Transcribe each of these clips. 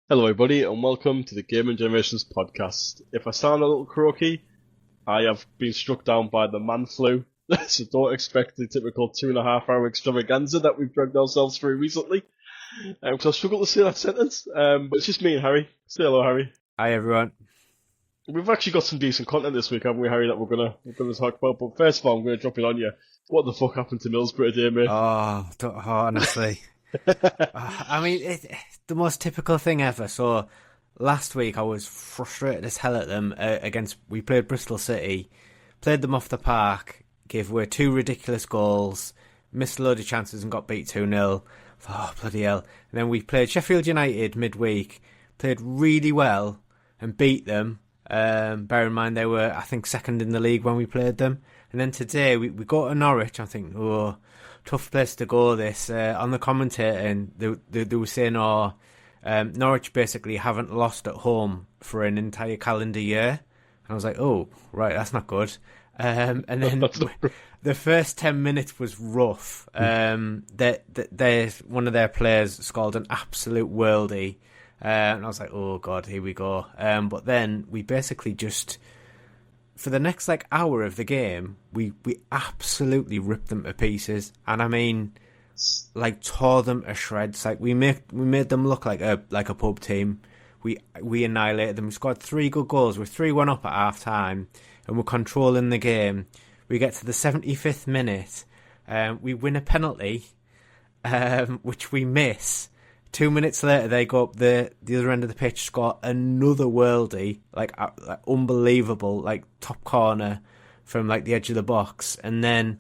Hello, everybody, and welcome to the Gaming Generations podcast. If I sound a little croaky, I have been struck down by the man flu, so don't expect the typical 2.5 hour extravaganza that we've dragged ourselves through recently, because I struggle to say that sentence. But it's just me and Harry. Say hello, Harry. Hi everyone. We've actually got some decent content this week, haven't we, Harry, that we're gonna talk about. But first of all, I'm gonna drop it on you. What the fuck happened to Middlesbrough today, mate? Honestly, it's the most typical thing ever. So last week I was frustrated as hell at them we played Bristol City, played them off the park, gave away two ridiculous goals, missed a load of chances and got beat 2-0. Oh, bloody hell. And then we played Sheffield United midweek, played really well and beat them. Bear in mind they were, I think, second in the league when we played them. And then today we go to Norwich. I think, tough place to go this. On the commentator, and they were saying, Norwich basically haven't lost at home for an entire calendar year. And I was like, oh, right, that's not good. And then the first 10 minutes was rough. One of their players scored an absolute worldie. And I was like, oh, God, here we go. But then we basically just, for the next hour of the game, we absolutely ripped them to pieces. And I mean, tore them to shreds. We made them look like a pub team. We annihilated them. We scored 3 good goals. We're 3-1 up at half time, and we're controlling the game. We get to the 75th minute. We win a penalty, which we miss. 2 minutes later, they go up the other end of the pitch, score another worldie, unbelievable, top corner from the edge of the box. And then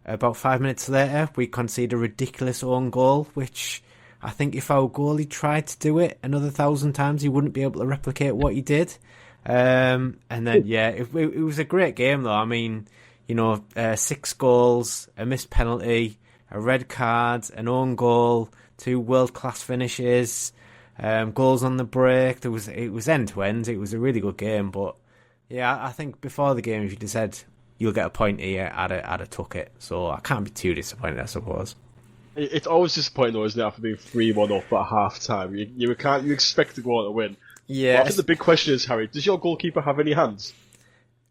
about 5 minutes later, we concede a ridiculous own goal, which I think if our goalie tried to do it another 1,000 times, he wouldn't be able to replicate what he did. And then, it was a great game, though. I mean, 6 goals, a missed penalty, a red card, an own goal, 2 world-class finishes, goals on the break. It was end-to-end. It was a really good game. But, yeah, I think before the game, if you'd have said you'll get a point here, I'd have took it. So I can't be too disappointed, I suppose. It's always disappointing, though, isn't it, after being 3-1 up at half-time? You expect to go on to win. Yeah. Well, I think the big question is, Harry, does your goalkeeper have any hands?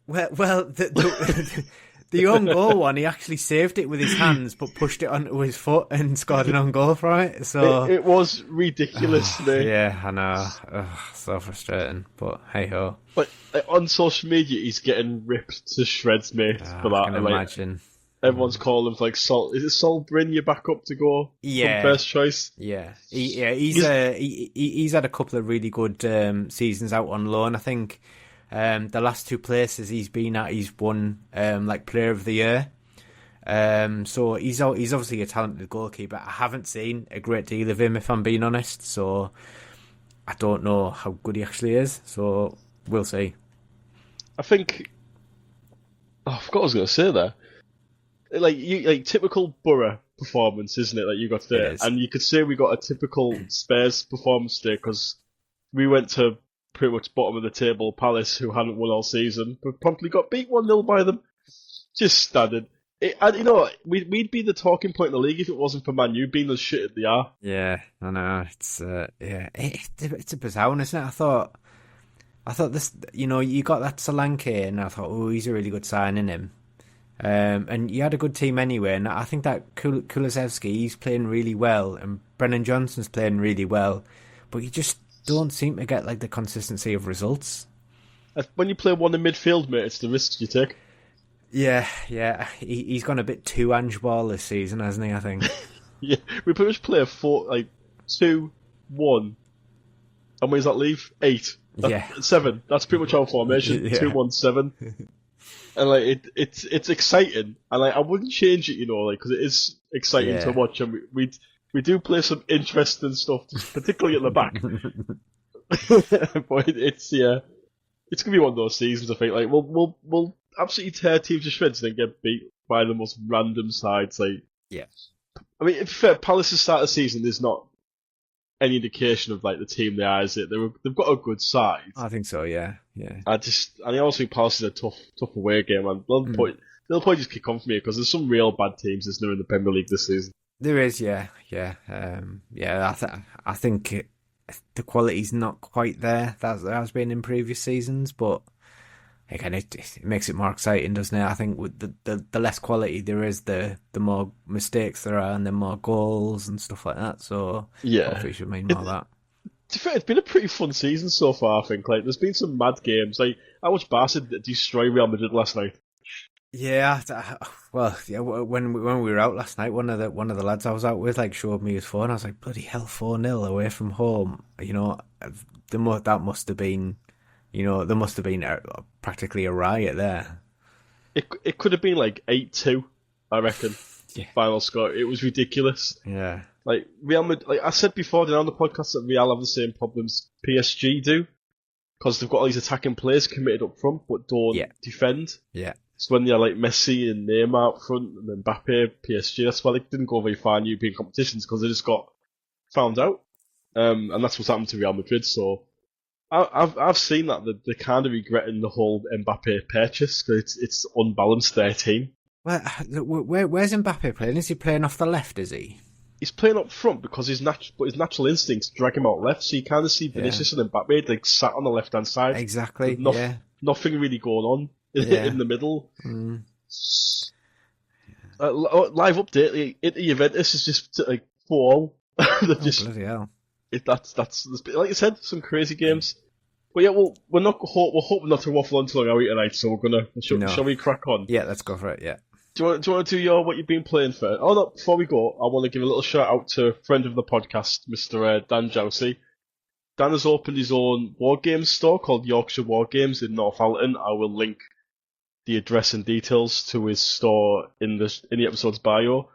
Well, the own goal one, he actually saved it with his hands, but pushed it onto his foot and scored an own goal from it. So it was ridiculous, mate. Yeah, I know. So frustrating, but hey ho. But on social media, he's getting ripped to shreds, mate, for that. I can imagine. Everyone's calling him Sol. Is it Sol Bryn? Your backup to go? Yeah, from first choice. Yeah, he's had a couple of really good seasons out on loan. I think. The last 2 places he's been at, he's won Player of the Year. So he's obviously a talented goalkeeper. I haven't seen a great deal of him, if I'm being honest. So I don't know how good he actually is. So we'll see. I think. Oh, I forgot what I was going to say there. Typical Borough performance, isn't it? That you got today, and you could say we got a typical Spurs performance today because we went to pretty much bottom of the table Palace, who hadn't won all season, but promptly got beat 1-0 by them. Just standard. And we'd be the talking point in the league if it wasn't for Man U being as shit as they are. Yeah, I know. It's it's a bizarre one, isn't it? I thought this. You got that Solanke, and I thought, oh, he's a really good signing him. And you had a good team anyway, and I think that Kulusevski, he's playing really well, and Brennan Johnson's playing really well, but you just don't seem to get the consistency of results. When you play one in midfield, mate, it's the risks you take. Yeah. He's gone a bit too Ange Ball this season, hasn't he? I think. Yeah, we pretty much play a 2-1, and when does that leave? 8. 7. That's pretty much our formation. 2-1-7. And it's exciting, and I wouldn't change it, because it is exciting to watch, and we do play some interesting stuff, particularly at the back. But it's gonna be one of those seasons. I think we'll absolutely tear teams to shreds and then get beat by the most random sides. I mean, if fair, Palace's start of the season is not any indication of the team they are, is it? They've got a good side. I think so. Yeah. I also think Palace is a tough away game, and they'll probably just kick on for me because there's some real bad teams that's new in the Premier League this season. There is, yeah. I think the quality's not quite there that has been in previous seasons, but again, it makes it more exciting, doesn't it? I think with the less quality there is, the more mistakes there are, and the more goals and stuff like that. So hopefully, we should mean more of that. To be fair, it's been a pretty fun season so far. I think there's been some mad games. Like I watched Barca destroy Real Madrid last night. Yeah, when we were out last night, one of the lads I was out with showed me his phone. I was like, bloody hell, 4-0 away from home. That must have been. There must have been practically a riot there. It could have been 8-2, I reckon. Yeah. Final score. It was ridiculous. Yeah. Real Madrid, I said before on the podcast that Real have the same problems PSG do, because they've got all these attacking players committed up front but don't defend. Yeah. So when they're Messi and Neymar up front and then Mbappe, PSG, that's why they didn't go very far in European competitions, because they just got found out. And that's what's happened to Real Madrid. So I've seen that they're kind of regretting the whole Mbappe purchase, because it's unbalanced their team. Well, where's Mbappe playing? Is he playing off the left? Is he? He's playing up front because his natural instincts drag him out left. So you kind of see Vinicius and Mbappe sat on the left hand side. Exactly. Nothing really going on in the middle. Mm. Live update: Juventus is just fall. Bloody hell! That's like I said, some crazy games. But yeah, we're hoping not to waffle on too long, are we, tonight? So shall we crack on? Yeah, let's go for it. Yeah. Do you want to do what you've been playing for? Oh no! Before we go, I want to give a little shout out to a friend of the podcast, Mr. Dan Jousey. Dan has opened his own war games store called Yorkshire War Games in Northallerton. I will link the address and details to his store in the episode's bio.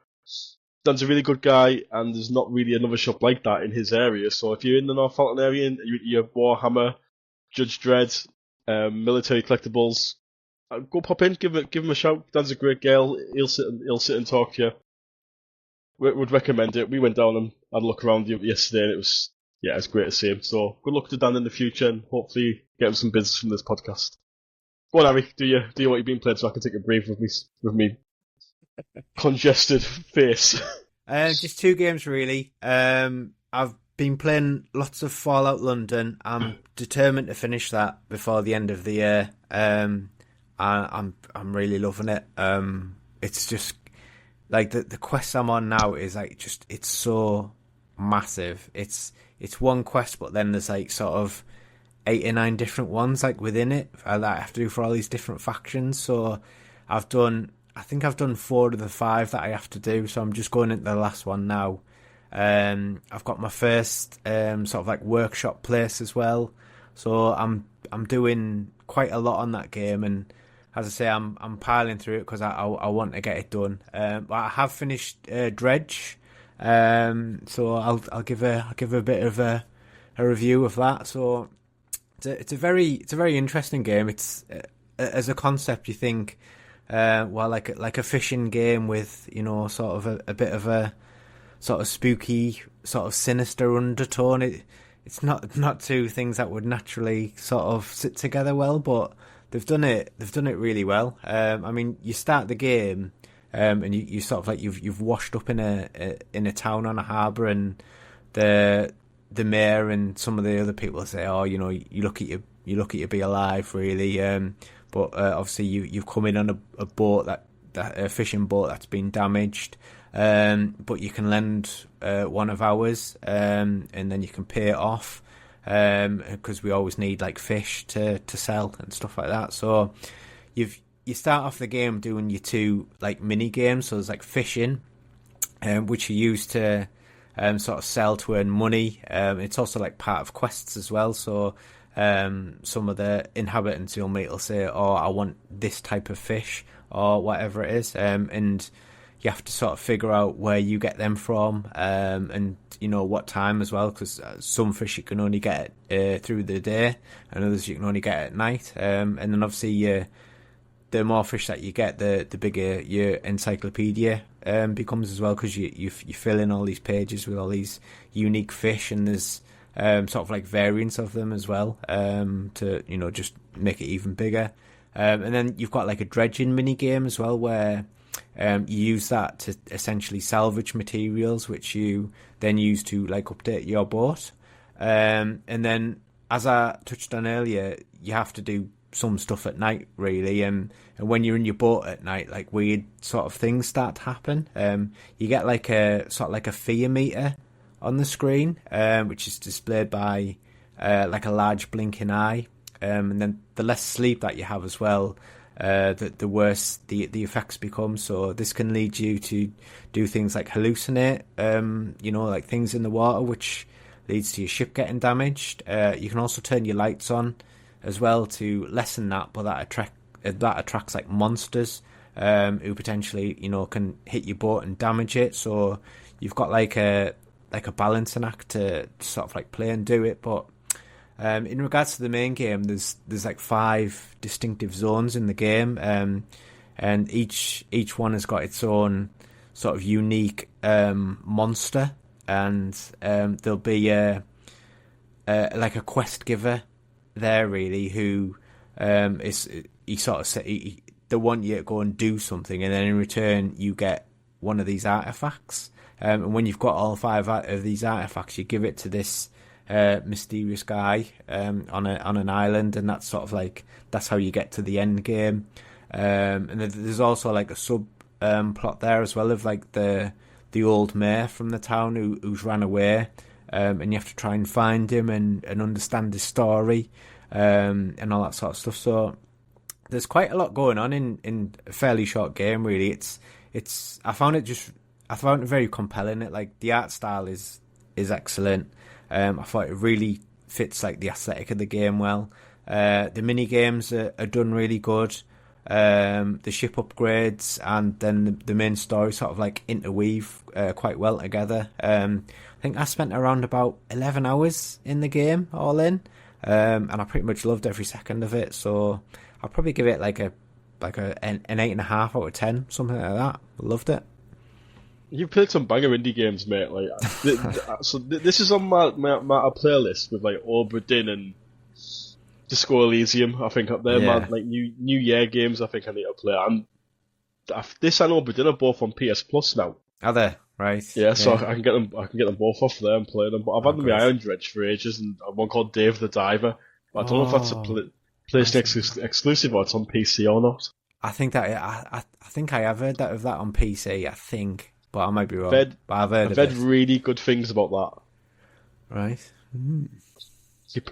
Dan's a really good guy, and there's not really another shop like that in his area. So if you're in the Northallerton area and you're Warhammer, Judge Dredd, military collectibles, go pop in, give him a shout. Dan's a great girl. He'll sit and talk to you. Would recommend it. We went down and had a look around yesterday, and it was great to see him. So good luck to Dan in the future, and hopefully get him some business from this podcast. Go on, Harry. Do you what you've been playing, so I can take a breath with me congested face. Just 2 games really. I've been playing lots of Fallout London. I'm determined to finish that before the end of the year. I'm really loving it. It's just the quest I'm on now is it's so massive. It's one quest, but then there's sort of 8 or 9 different ones within it. I have to do for all these different factions. So I think I've done 4 of the 5 that I have to do. So I'm just going into the last one now. I've got my first sort of workshop place as well. So I'm doing quite a lot on that game, and as I say, I'm piling through it because I want to get it done. But I have finished Dredge, so I'll give a bit of a review of that. So it's a very interesting game. It's as a concept, you think, like a fishing game with sort of a bit of a sort of spooky, sort of sinister undertone. It's not 2 things that would naturally sort of sit together well, but they've done it really well. I mean, you start the game, and you sort of you've washed up in a town on a harbour, and the mayor and some of the other people say, oh, you lucky to be alive, really. But obviously you've come in on a boat that a fishing boat that's been damaged. But you can lend one of ours, and then you can pay it off, because we always need fish to sell and stuff like that. So you start off the game doing your 2 mini games. So there's fishing, which you use to sort of sell to earn money. It's also part of quests as well. So some of the inhabitants you'll meet will say, oh, I want this type of fish or whatever it is, and you have to sort of figure out where you get them from, and what time as well, because some fish you can only get through the day, and others you can only get at night. And then obviously the more fish that you get, the bigger your encyclopedia becomes as well, because you fill in all these pages with all these unique fish, and there's sort of variants of them as well, to just make it even bigger. And then you've got a dredging mini game as well, where you use that to essentially salvage materials, which you then use to update your boat. And then, as I touched on earlier, you have to do some stuff at night, really. And when you're in your boat at night, like weird sort of things start to happen. You get like a sort of like a fear meter on the screen, which is displayed by like a large blinking eye. And then the less sleep that you have as well, the worse the effects become. So this can lead you to do things like hallucinate, like things in the water, which leads to your ship getting damaged. You can also turn your lights on as well to lessen that, but that attracts like monsters who potentially can hit your boat and damage it. So you've got like a balancing act to sort of like play and do it. But in regards to the main game, there's like 5 distinctive zones in the game, and each one has got its own sort of unique monster, and there'll be like a quest giver there, really, who they want you to go and do something, and then in return you get one of these artifacts. And when you've got all 5 of these artifacts, you give it to this mysterious guy on an island, and that's sort of like that's how you get to the end game. And there's also like a sub plot there as well of like the old mayor from the town who's ran away, and you have to try and find him and understand his story, and all that sort of stuff. So there's quite a lot going on in a fairly short game, really. I found it very compelling. Like the art style is excellent. I thought it really fits like the aesthetic of the game well. The mini games are done really good. The ship upgrades and then the main story sort of like interweave quite well together. I think I spent around about 11 hours in the game all in, and I pretty much loved every second of it. So I'll probably give it like an 8.5 out of 10, something like that. Loved it. You've played some banger indie games, mate. Like, so this is on my playlist with like Obra Dinn and Disco Elysium. I think up there, man. Like New Year games. I think I need to play. This and Obra Dinn are both on PS Plus now. Are they? Right. Yeah, so I can get them. I can get them both off there and play them. But I've had them with Iron Dredge for ages, and one called Dave the Diver. But I don't know if that's a PlayStation exclusive or it's on PC or not. I think that I think I have heard of that on PC. I think. But I might be wrong. But I've heard really good things about that. Right.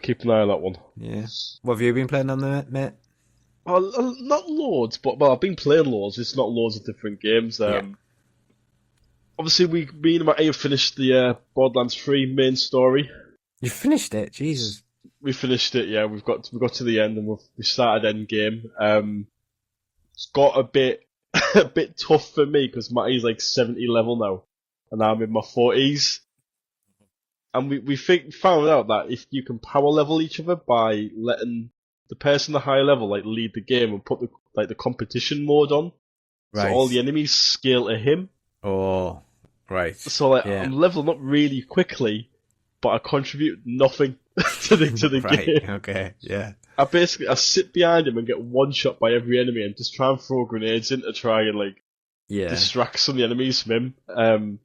Keep an eye on that one. Yeah. What have you been playing on there, mate? Not loads, but I've been playing loads. It's not loads of different games. Obviously, me and Matty have finished the Borderlands 3 main story. You finished it? Jesus. We finished it. Yeah, we got to the end and we started end game. It's got a bit tough for me because Matty's like 70 level now, and I'm in my 40s. And we found out that if you can power level each other by letting the person at the high level like lead the game and put the competition mode on, right. So all the enemies scale to him. Oh, right. So like I'm leveling up really quickly, but I contribute nothing to the right. game. Okay, yeah. I sit behind him and get one shot by every enemy and just try and throw grenades in to try and distract some of the enemies from him.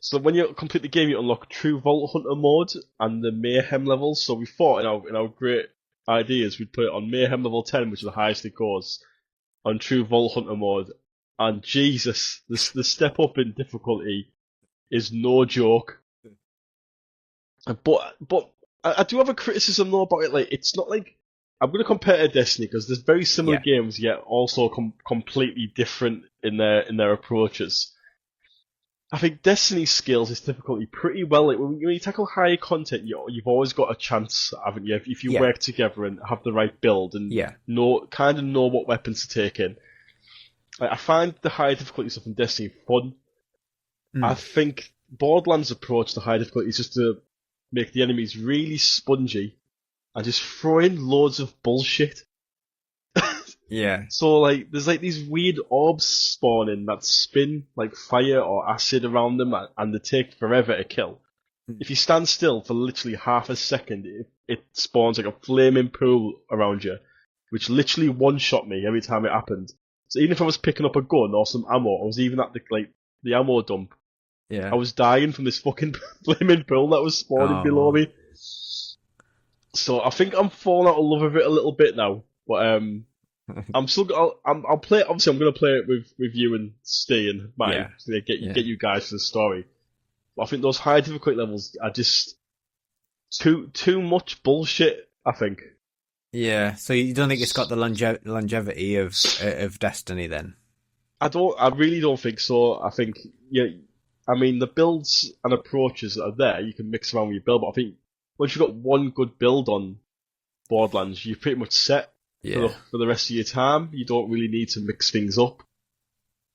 So when you complete the game, you unlock True Vault Hunter mode and the Mayhem levels. So we thought in our great ideas we'd put it on Mayhem level 10, which is the highest it goes, on True Vault Hunter mode. And Jesus, the step up in difficulty is no joke. But I do have a criticism though about it. Like, it's not like I'm going to compare it to Destiny because there's very similar games, yet also completely different in their approaches. I think Destiny scales its difficulty pretty well. Like, when you tackle higher content, you've always got a chance, haven't you? If you work together and have the right build and know what weapons to take in. Like, I find the higher difficulty stuff in Destiny fun. I think Borderlands' approach to high difficulty is just to make the enemies really spongy and just throw in loads of bullshit. Yeah. So like, there's like these weird orbs spawning that spin like fire or acid around them, and they take forever to kill. If you stand still for literally half a second, it spawns like a flaming pool around you, which literally one-shot me every time it happened. So even if I was picking up a gun or some ammo, I was even at the ammo dump. Yeah. I was dying from this fucking flaming pool that was spawning below me. So I think I'm falling out of love with it a little bit now, but I'm still. I'll play it. Obviously, I'm going to play it with you and Steve and Matty to get you guys to the story. But I think those high difficulty levels are just too much bullshit. I think. Yeah. So you don't think it's got the longevity of Destiny then? I don't. I really don't think so. I think I mean, the builds and approaches that are there, you can mix around with your build. But I think once you've got one good build on Borderlands, you're pretty much set for the rest of your time. You don't really need to mix things up.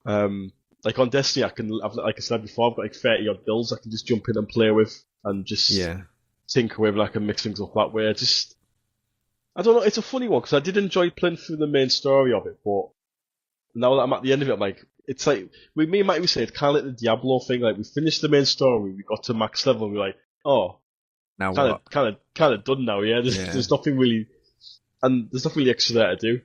Like on Destiny, like I said before, I've got like 30 odd builds I can just jump in and play with and just tinker with, and I can mix things up that way. I don't know, it's a funny one because I did enjoy playing through the main story of it, but now that I'm at the end of it, I'm like, it's like, me and Mike, we say it's kind of like the Diablo thing, like we finished the main story, we got to max level, and we're like, oh, now kind of done now, yeah? There's nothing really, and there's nothing really extra there to do.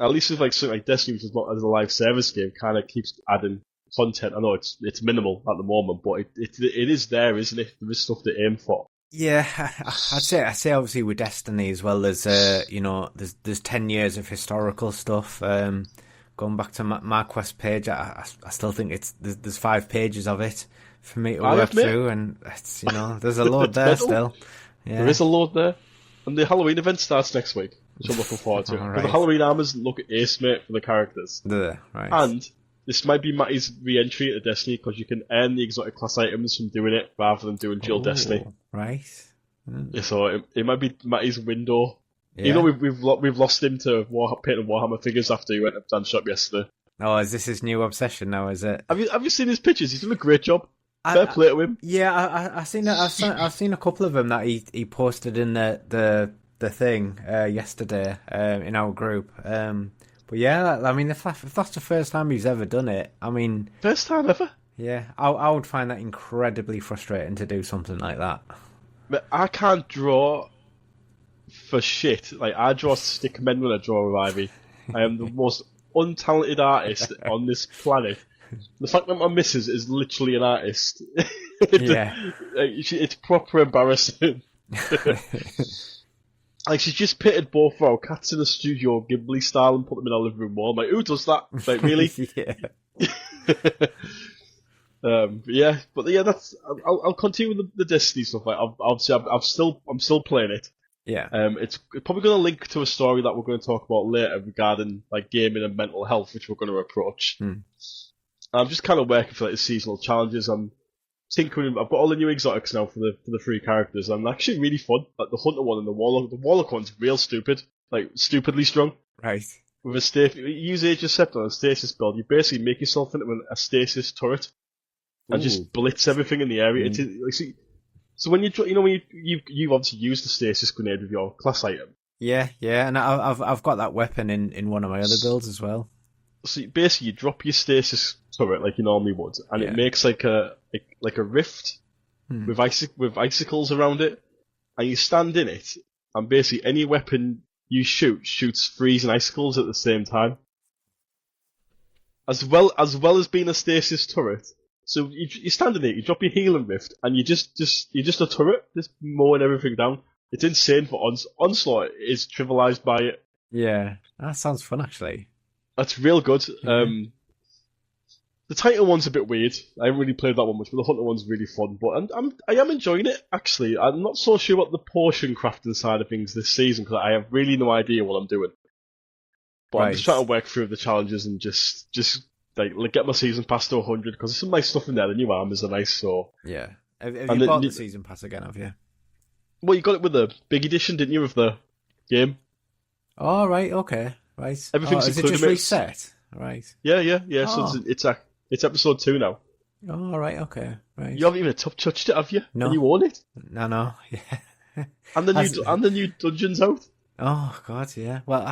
At least with like something like Destiny, which is not as a live service game, kind of keeps adding content. I know it's minimal at the moment, but it is there, isn't it? There is stuff to aim for. Yeah, I'd say obviously with Destiny as well, there's there's 10 years of historical stuff. Going back to my quest page, I still think there's 5 pages of it for me to work through, and it's there's a load there still. Yeah. There is a load there, and the Halloween event starts next week, which I'm looking forward to. Right. The Halloween armors look ace, mate, for the characters. Right. And this might be Matty's re-entry into Destiny because you can earn the exotic class items from doing it rather than doing dual Destiny. Right. Yeah, so it might be Matty's window. Yeah. We've lost him to painting Warhammer figures after he went to Dan Shop yesterday. Oh, is this his new obsession now? Is it? Have you seen his pictures? He's done a great job. Fair play to him. Yeah, I've seen a couple of them that he posted in the thing yesterday in our group. But yeah, I mean, if that's the first time he's ever done it, I mean, first time ever. Yeah, I would find that incredibly frustrating to do something like that. But I can't draw for shit. Like, I draw stick men when I draw with Ivy. I am the most untalented artist on this planet. The fact that my missus is literally an artist, it's proper embarrassing. Like, she's just pitted both of our cats in a Studio Ghibli style and put them in our living room wall. I'm like, who does that? Like, really? But that's. I'll continue with the Destiny stuff. Like, I'm still playing it. Yeah. It's probably going to link to a story that we're going to talk about later regarding like gaming and mental health, which we're going to approach. I'm just kind of working for like the seasonal challenges. I'm tinkering. I've got all the new exotics now for the 3 characters. And they're actually really fun. Like the Hunter one and the Warlock. The Warlock one's real stupid. Like stupidly strong. Right. With a you use Aegis Scepter on a stasis build. You basically make yourself into a stasis turret and just blitz everything in the area. So when you've obviously used the stasis grenade with your class item. Yeah, and I've got that weapon in one of my other builds as well. So basically, you drop your stasis turret like you normally would, and it makes like a rift with icicles around it, and you stand in it, and basically any weapon you shoots freezing icicles at the same time, as well as being a stasis turret. So you stand in it, you drop your healing rift, and you're just a turret, just mowing everything down. It's insane for Onslaught is trivialized by it. Yeah, that sounds fun actually. That's real good. The Titan one's a bit weird. I haven't really played that one much, but the Hunter one's really fun. But I am enjoying it actually. I'm not so sure about the potion crafting side of things this season because I have really no idea what I'm doing. But I'm just trying to work through the challenges and just like get my season pass to 100 because there's some nice stuff in there. The new armors are nice. So yeah, have you bought the season pass again? Have you? Well, you got it with the big edition, didn't you, of the game? Oh right, okay, right. Everything's is it just reset? Right. Yeah. Oh. So it's episode 2 now. Oh right, okay, right. You haven't even touched it, have you? No. And you own it? No, yeah. And the new dungeon's out. Oh god, yeah. Well,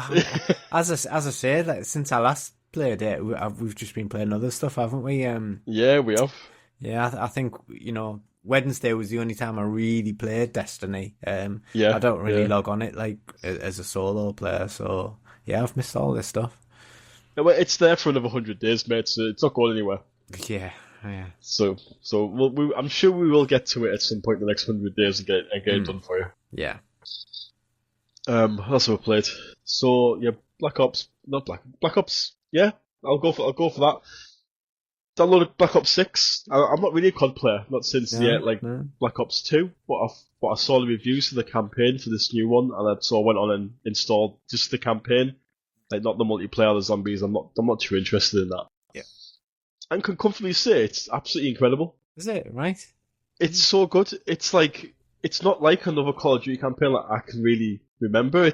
as I say, like, since I last played it, we've just been playing other stuff, haven't we? Yeah, we have. Yeah, I think Wednesday was the only time I really played Destiny. I don't really log on it like as a solo player, so yeah, I've missed all this stuff. Yeah, well, it's there for another 100 days, mate. So it's not going anywhere. Yeah, Yeah. So I'm sure we will get to it at some point in the next 100 days and get it done for you. Yeah. That's what I played. So yeah, Black Ops. Yeah, I'll go for that. Downloaded Black Ops 6. I'm not really a COD player, not since Black Ops 2, but I saw the reviews for the campaign for this new one, and I went on and installed just the campaign, like not the multiplayer, the zombies. I'm not too interested in that. Yeah. And can comfortably say it's absolutely incredible. Is it right? It's so good. It's not like another Call of Duty campaign that I can really remember.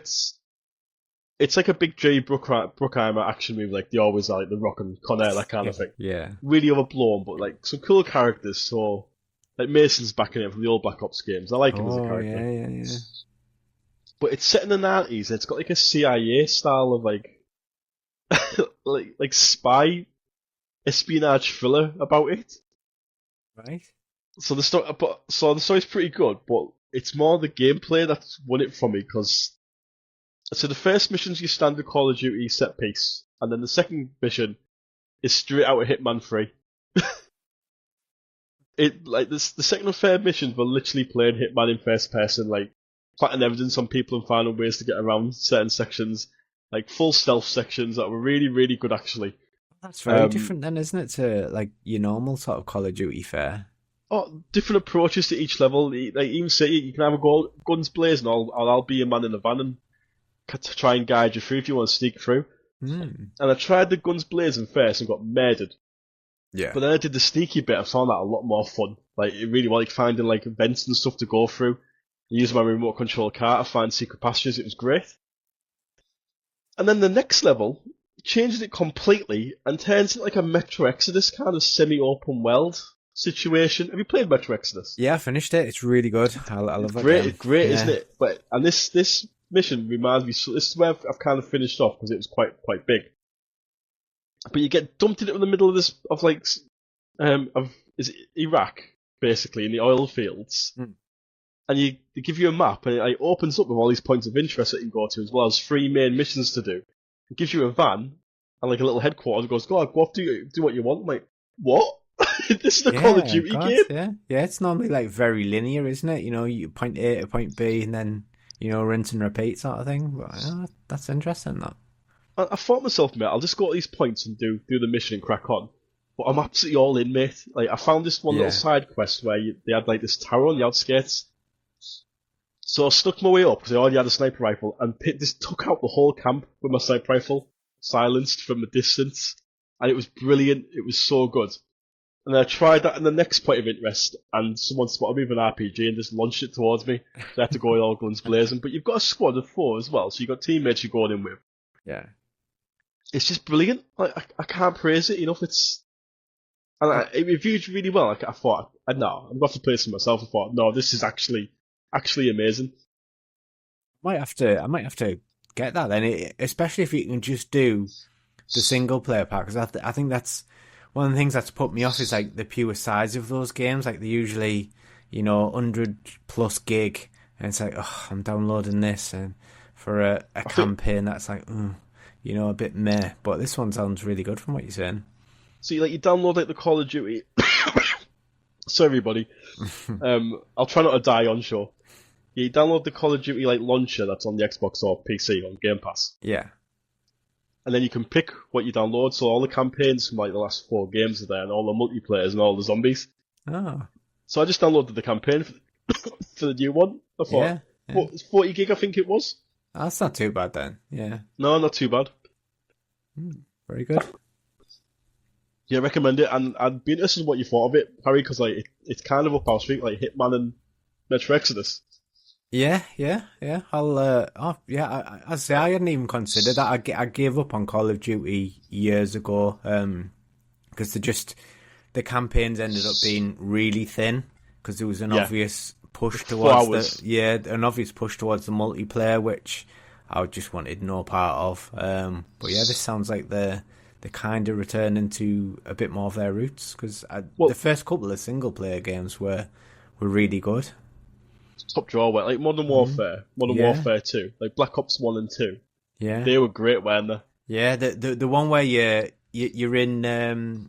It's like a big J. Bruckheimer action movie, like they always are, like The Rock and Con Air, that kind of thing. Yeah. Really overblown, but like some cool characters. So, like Mason's back in it from the old Black Ops games. I like him as a character. Yeah. But it's set in the 90s, and it's got like a CIA style of like, like spy espionage thriller about it. Right. So the story's pretty good, but it's more the gameplay that's won it for me, because so the first mission's your standard Call of Duty set piece, and then the second mission is straight out of Hitman 3. The second and third missions were literally playing Hitman in first person, like planting evidence on people and finding ways to get around certain sections, like full stealth sections that were really, really good actually. That's very different then, isn't it, to like your normal sort of Call of Duty fare? Oh, different approaches to each level. Like even say you can have a guns blazing, or I'll be a man in a van and to try and guide you through if you want to sneak through. And I tried the guns blazing first and got murdered. Yeah. But then I did the sneaky bit. I found that a lot more fun. Like it really was like finding like vents and stuff to go through. I used my remote control car to find secret passages. It was great. And then the next level changes it completely and turns it like a Metro Exodus kind of semi-open world situation. Have you played Metro Exodus? Yeah, I finished it. It's really good. I love it. Great, isn't it? And this mission reminds me. So this is where I've kind of finished off because it was quite big. But you get dumped into the middle of Iraq, basically in the oil fields, and they give you a map, and it opens up with all these points of interest that you can go to, as well as 3 main missions to do. It gives you a van and like a little headquarters. It goes, go off, do what you want. I'm like, what? This is a Call of Duty game. Yeah. It's normally like very linear, isn't it? You know, you point A to point B, and then rinse and repeat sort of thing. But that's interesting. That I thought myself, mate, I'll just go to these points and do the mission and crack on. But I'm absolutely all in, mate. Like I found this one little side quest where they had like this tower on the outskirts. So I stuck my way up because I already had a sniper rifle and just took out the whole camp with my sniper rifle, silenced from a distance, and it was brilliant. It was so good. And then I tried that in the next point of interest, and someone spotted me with an RPG and just launched it towards me. So I had to go with all guns blazing. But you've got a squad of 4 as well, so you've got teammates you're going in with. Yeah. It's just brilliant. Like I can't praise it enough. It reviewed really well. Like I thought, no, I'm going to have to play this for myself. I thought, no, this is actually amazing. I might have to get that then, especially if you can just do the single player part, because I think that's one of the things that's put me off is like the pure size of those games. Like they're usually 100+ gig, and it's like, oh, I'm downloading this and for a campaign that's like a bit meh. But this one sounds really good from what you're saying. So you download like the Call of Duty. So everybody, I'll try not to die on show. You download the Call of Duty like launcher that's on the Xbox or PC on Game Pass. Yeah. And then you can pick what you download. So all the campaigns from like the last 4 games are there, and all the multiplayers and all the zombies. Oh. So I just downloaded the campaign for the new one. I thought, 40 gig I think it was. That's not too bad then. Yeah. No, not too bad. Very good. Yeah, recommend it, and I'd be interested in what you thought of it, Harry, because like it's kind of up our street, like Hitman and Metro Exodus. Yeah. I'll. I say I hadn't even considered that. I gave up on Call of Duty years ago, because the campaigns ended up being really thin because there was an obvious push towards an obvious push towards the multiplayer, which I just wanted no part of. But yeah, this sounds like they're kind of returning to a bit more of their roots, because the first couple of single player games were really good. Top drawer, like Modern Warfare 2, like Black Ops 1 and 2. Yeah, they were great, weren't they? Yeah, the one where you're in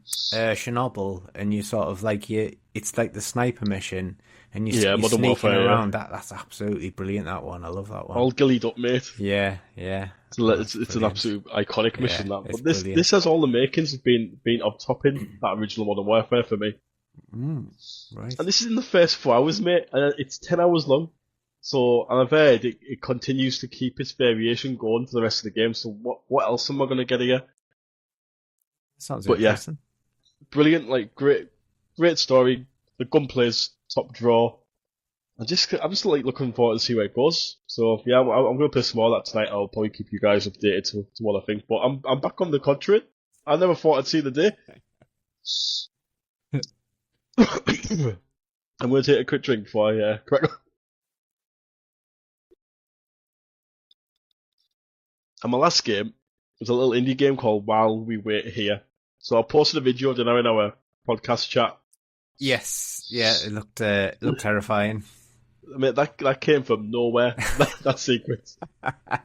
Chernobyl, and you sort of like it's like the sniper mission, and you're Modern sneaking Warfare, around. That's absolutely brilliant. That one, I love that one. All gillied up, mate. Yeah. It's an absolute iconic mission. That, but brilliant. this has all the makings of being on top in that original Modern Warfare for me. Right. And this is in the first 4 hours, mate. And it's 10 hours long. So, and I've heard it continues to keep its variation going for the rest of the game. So what else am I going to get here? Sounds interesting. Yeah, brilliant, like great story. The gunplay's top draw. I'm just like looking forward to see where it goes. So yeah, I'm going to play some more of that tonight. I'll probably keep you guys updated to what I think. But I'm back on the contrary. I never thought I'd see the day. I'm going to take a quick drink before I crack on. And my last game was a little indie game called While We Wait Here. So I posted a video, didn't I, in our podcast chat. Yes, yeah, it looked terrifying. I mean, that came from nowhere. that sequence. And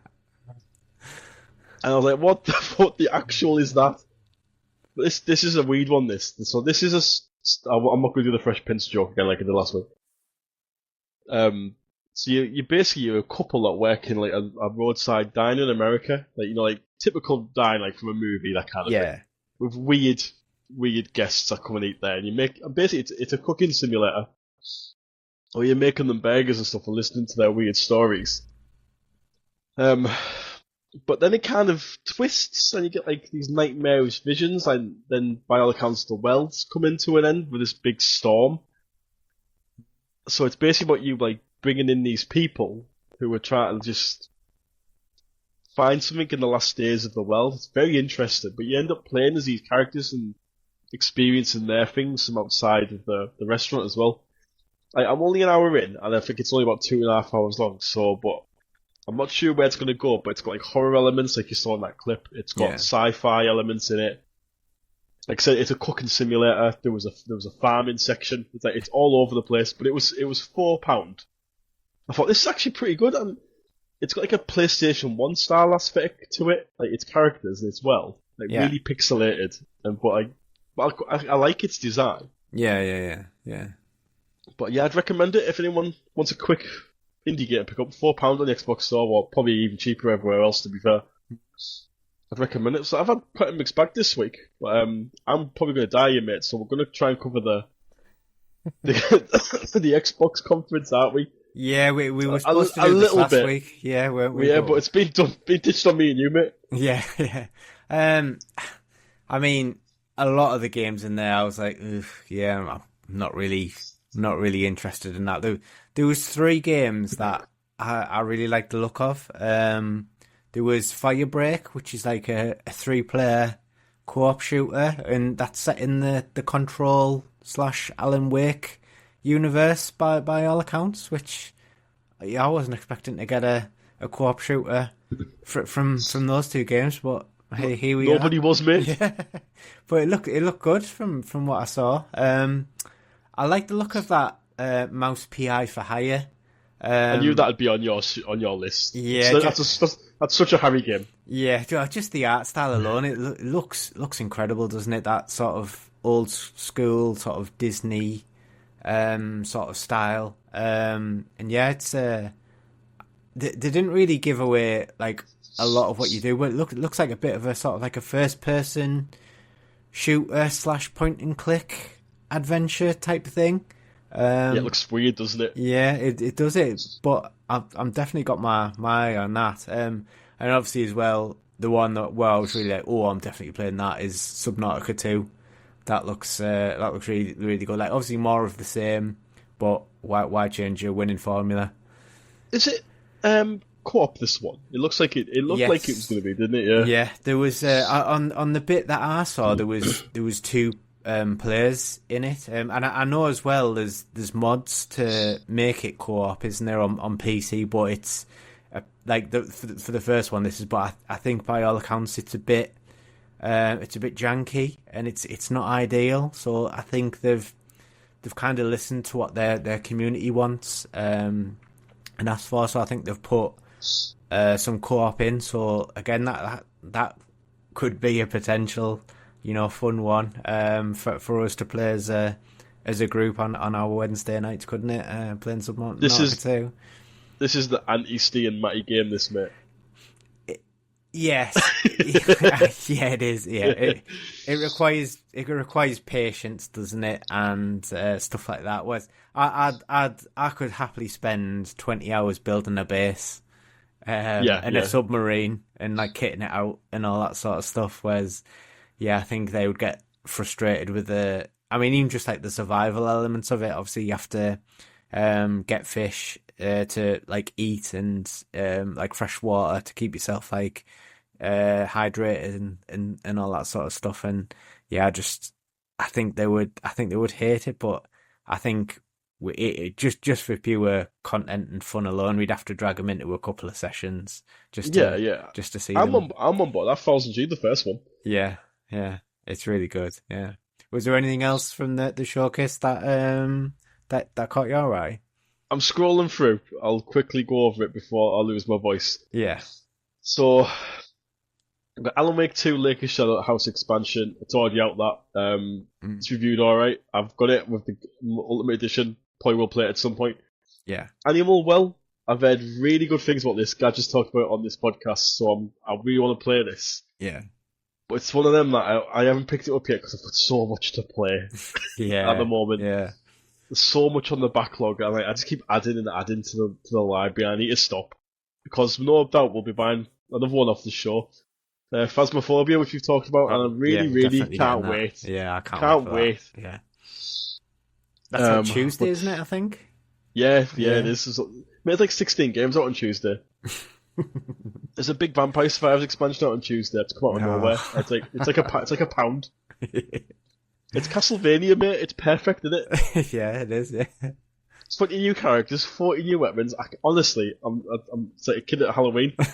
I was like, what the actual is that? This is a weird one. So this is I'm not going to do the Fresh Prince joke again like I did last week. So you're a couple that work in like a roadside diner in America, like like typical dine like from a movie, that kind of thing, with weird guests that come and eat there, and you make basically it's a cooking simulator, or you're making them burgers and stuff and listening to their weird stories. But then it kind of twists, and you get like these nightmarish visions, and then by all accounts the world's come into an end with this big storm. So it's basically about you like bringing in these people who are trying to just find something in the last days of the world. It's very interesting, but you end up playing as these characters and experiencing their things from outside of the restaurant as well. I'm only an hour in, and I think it's only about 2.5 hours long, but I'm not sure where it's going to go, but it's got like horror elements like you saw in that clip. It's got sci-fi elements in it. Like I said, it's a cooking simulator. There was a farming section. It's all over the place, but it was £4. I thought this is actually pretty good, and it's got like a PlayStation 1 style aspect to it, like its characters as well, like really pixelated. But I like its design. Yeah. But yeah, I'd recommend it if anyone wants a quick indie game to pick up. £4 on the Xbox Store, or probably even cheaper everywhere else. To be fair, I'd recommend it. So I've had quite a mixed bag this week, but I'm probably going to die here, mate. So we're going to try and cover the Xbox conference, aren't we? Yeah, we were supposed to do this last week. Yeah, weren't we? Yeah, but it's been ditched on me and you, mate. Yeah. I mean, a lot of the games in there, I was like, I'm not really interested in that. There was 3 games that I really liked the look of. There was Firebreak, which is like a 3-player co-op shooter, and that's set in the Control / Alan Wake universe by all accounts, which I wasn't expecting to get a co-op shooter from those 2 games, but hey, here we are. Nobody was, mate. Yeah. But it looked good from what I saw. I like the look of that Mouse PI for Hire. I knew that'd be on your list. Yeah, so that's such a Harri game. Yeah, just the art style alone, it looks incredible, doesn't it? That sort of old school, sort of Disney sort of style. And yeah, it's they didn't really give away like a lot of what you do, but it looks like a bit of a sort of like a first person shooter / point and click adventure type thing. Yeah, it looks weird, doesn't it? Yeah, it does it, but I'm definitely got my eye on that. And obviously as well, the one that I was really like, I'm definitely playing that is Subnautica 2. That looks really really good. Like obviously more of the same, but why change your winning formula? Is it co-op, this one? It looks like it looked like it was going to be, didn't it? Yeah. Yeah, there was on the bit that I saw there was 2 players in it, and I know as well there's mods to make it co-op, isn't there, on PC, but it's like for the first one this is, but I think by all accounts it's a bit janky and it's not ideal, so I think they've kind of listened to what their community wants and asked for, so I think they've put some co-op in, so again that could be a potential fun one for us to play as a group on our Wednesday nights, couldn't it? Playing Subnautica 2. This is the anti-Steve and Matty game, this, mate. Yes, yeah, it is. Yeah, it requires patience, doesn't it, and stuff like that. Whereas I could happily spend 20 hours building a base, a submarine, and like kitting it out and all that sort of stuff. Whereas, I think they would get frustrated with even just like the survival elements of it. Obviously, you have to get fish to like eat and like fresh water to keep yourself like hydrated and all that sort of stuff. And I think they would hate it, but I think just for pure content and fun alone, we'd have to drag them into a couple of sessions just to see I'm them. I'm on board. That falls into the first one. Yeah, it's really good. Yeah. Was there anything else from the showcase that caught your eye? I'm scrolling through. I'll quickly go over it before I lose my voice. Yeah. So, I've got Alan Wake 2 Lakers Shadow House expansion. It's already out, that. It's reviewed alright. I've got it with the Ultimate Edition. Probably will play it at some point. Yeah. Animal Well, I've heard really good things about this. Guy just talked about it on this podcast, so I really want to play this. Yeah. But it's one of them that I haven't picked it up yet because I've got so much to play at the moment. Yeah. There's so much on the backlog, and I just keep adding to the library. I need to stop because no doubt we'll be buying another one off the show. Phasmophobia, which we've talked about, and I really can't wait. Yeah, I can't wait. Yeah, that's on Tuesday, isn't it? I think. Yeah. This is. It's like 16 games out on Tuesday. There's a big Vampire Survivors expansion out on Tuesday. It's come out of nowhere. It's like a pound. It's Castlevania, mate. It's perfect, isn't it? Yeah, it is. Yeah. It's 20 new characters, 40 new weapons. Honestly, I'm it's like a kid at Halloween. And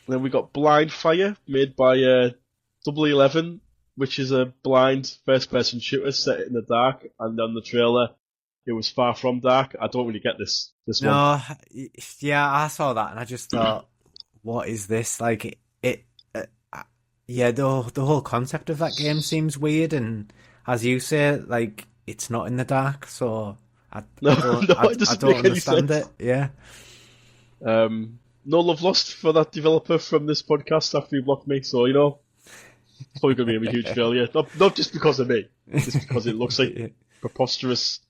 then we got Blind Fire, made by Double 11, which is a blind first-person shooter set in the dark. And on the trailer, it was far from dark. I don't really get this one. No, yeah, I saw that and I just thought, what is this? Like the whole concept of that game seems weird, and as you say, like it's not in the dark, so I don't understand it. Yeah. No love lost for that developer from this podcast after he blocked me, so it's probably going to be a huge failure. Not just because of me, just because it looks like preposterous,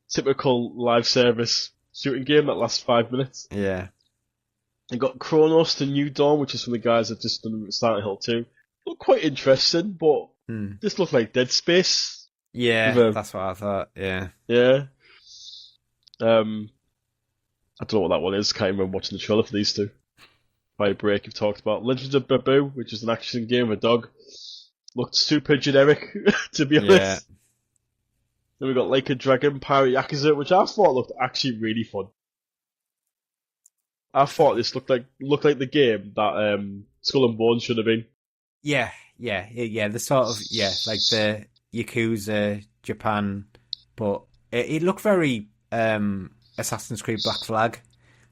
typical live service shooting game that lasts 5 minutes. Yeah. And got Chronos to New Dawn, which is from the guys that just done Silent Hill 2. Looked quite interesting, but this looked like Dead Space. Yeah, that's what I thought. Yeah. Yeah. I don't know what that one is. Can't remember watching the trailer for these two. By break, you've talked about Legends of Babu, which is an action game with a dog. Looked super generic, to be honest. Yeah. Then we got Like a Dragon, Pirate Yakuza, which I thought looked actually really fun. I thought this looked like the game that Skull and Bones should have been. Yeah. The sort of like the Yakuza Japan, but it looked very Assassin's Creed Black Flag.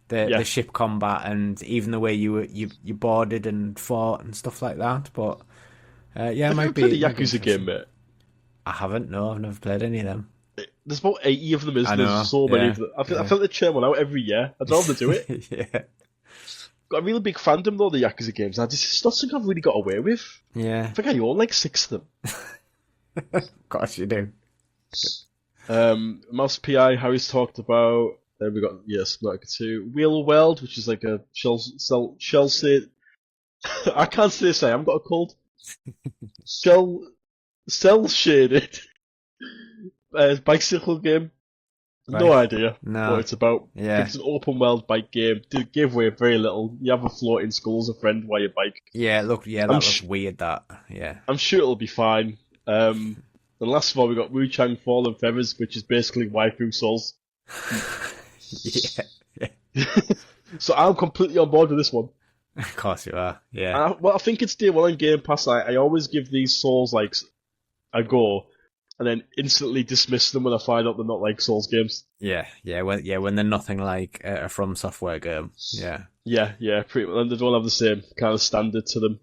The ship combat and even the way you boarded and fought and stuff like that. But it might be. Have you played a Yakuza game, mate? I haven't. No, I've never played any of them. There's about 80 of them, isn't there? There's so many of them. I feel like they churn one out every year. I don't know how to do it. Yeah. Got a really big fandom though, the Yakuza games. It's not something I've really got away with. Yeah. I think I own like 6 of them. Of course you do. Mouse PI, Harry's talked about. Then we got Subnautica 2, Wheel World, which is like a shell shade. I can't say this. I haven't got a cold. Cell shaded bicycle game. Right. No idea what it's about. Yeah. It's an open world bike game. It gave away very little. You have a floating skull as a friend while you bike. Yeah, that looks weird. Yeah. I'm sure it'll be fine. And last of all, we got Wu Chang Fallen Feathers, which is basically waifu souls. Yeah. So I'm completely on board with this one. Of course you are. Yeah. I think it's day one on Game Pass. I always give these Souls like a go, and then instantly dismiss them when I find out they're not like Souls games. Yeah. When they're nothing like a From Software game. Yeah. Yeah. Pretty much. And they don't have the same kind of standard to them.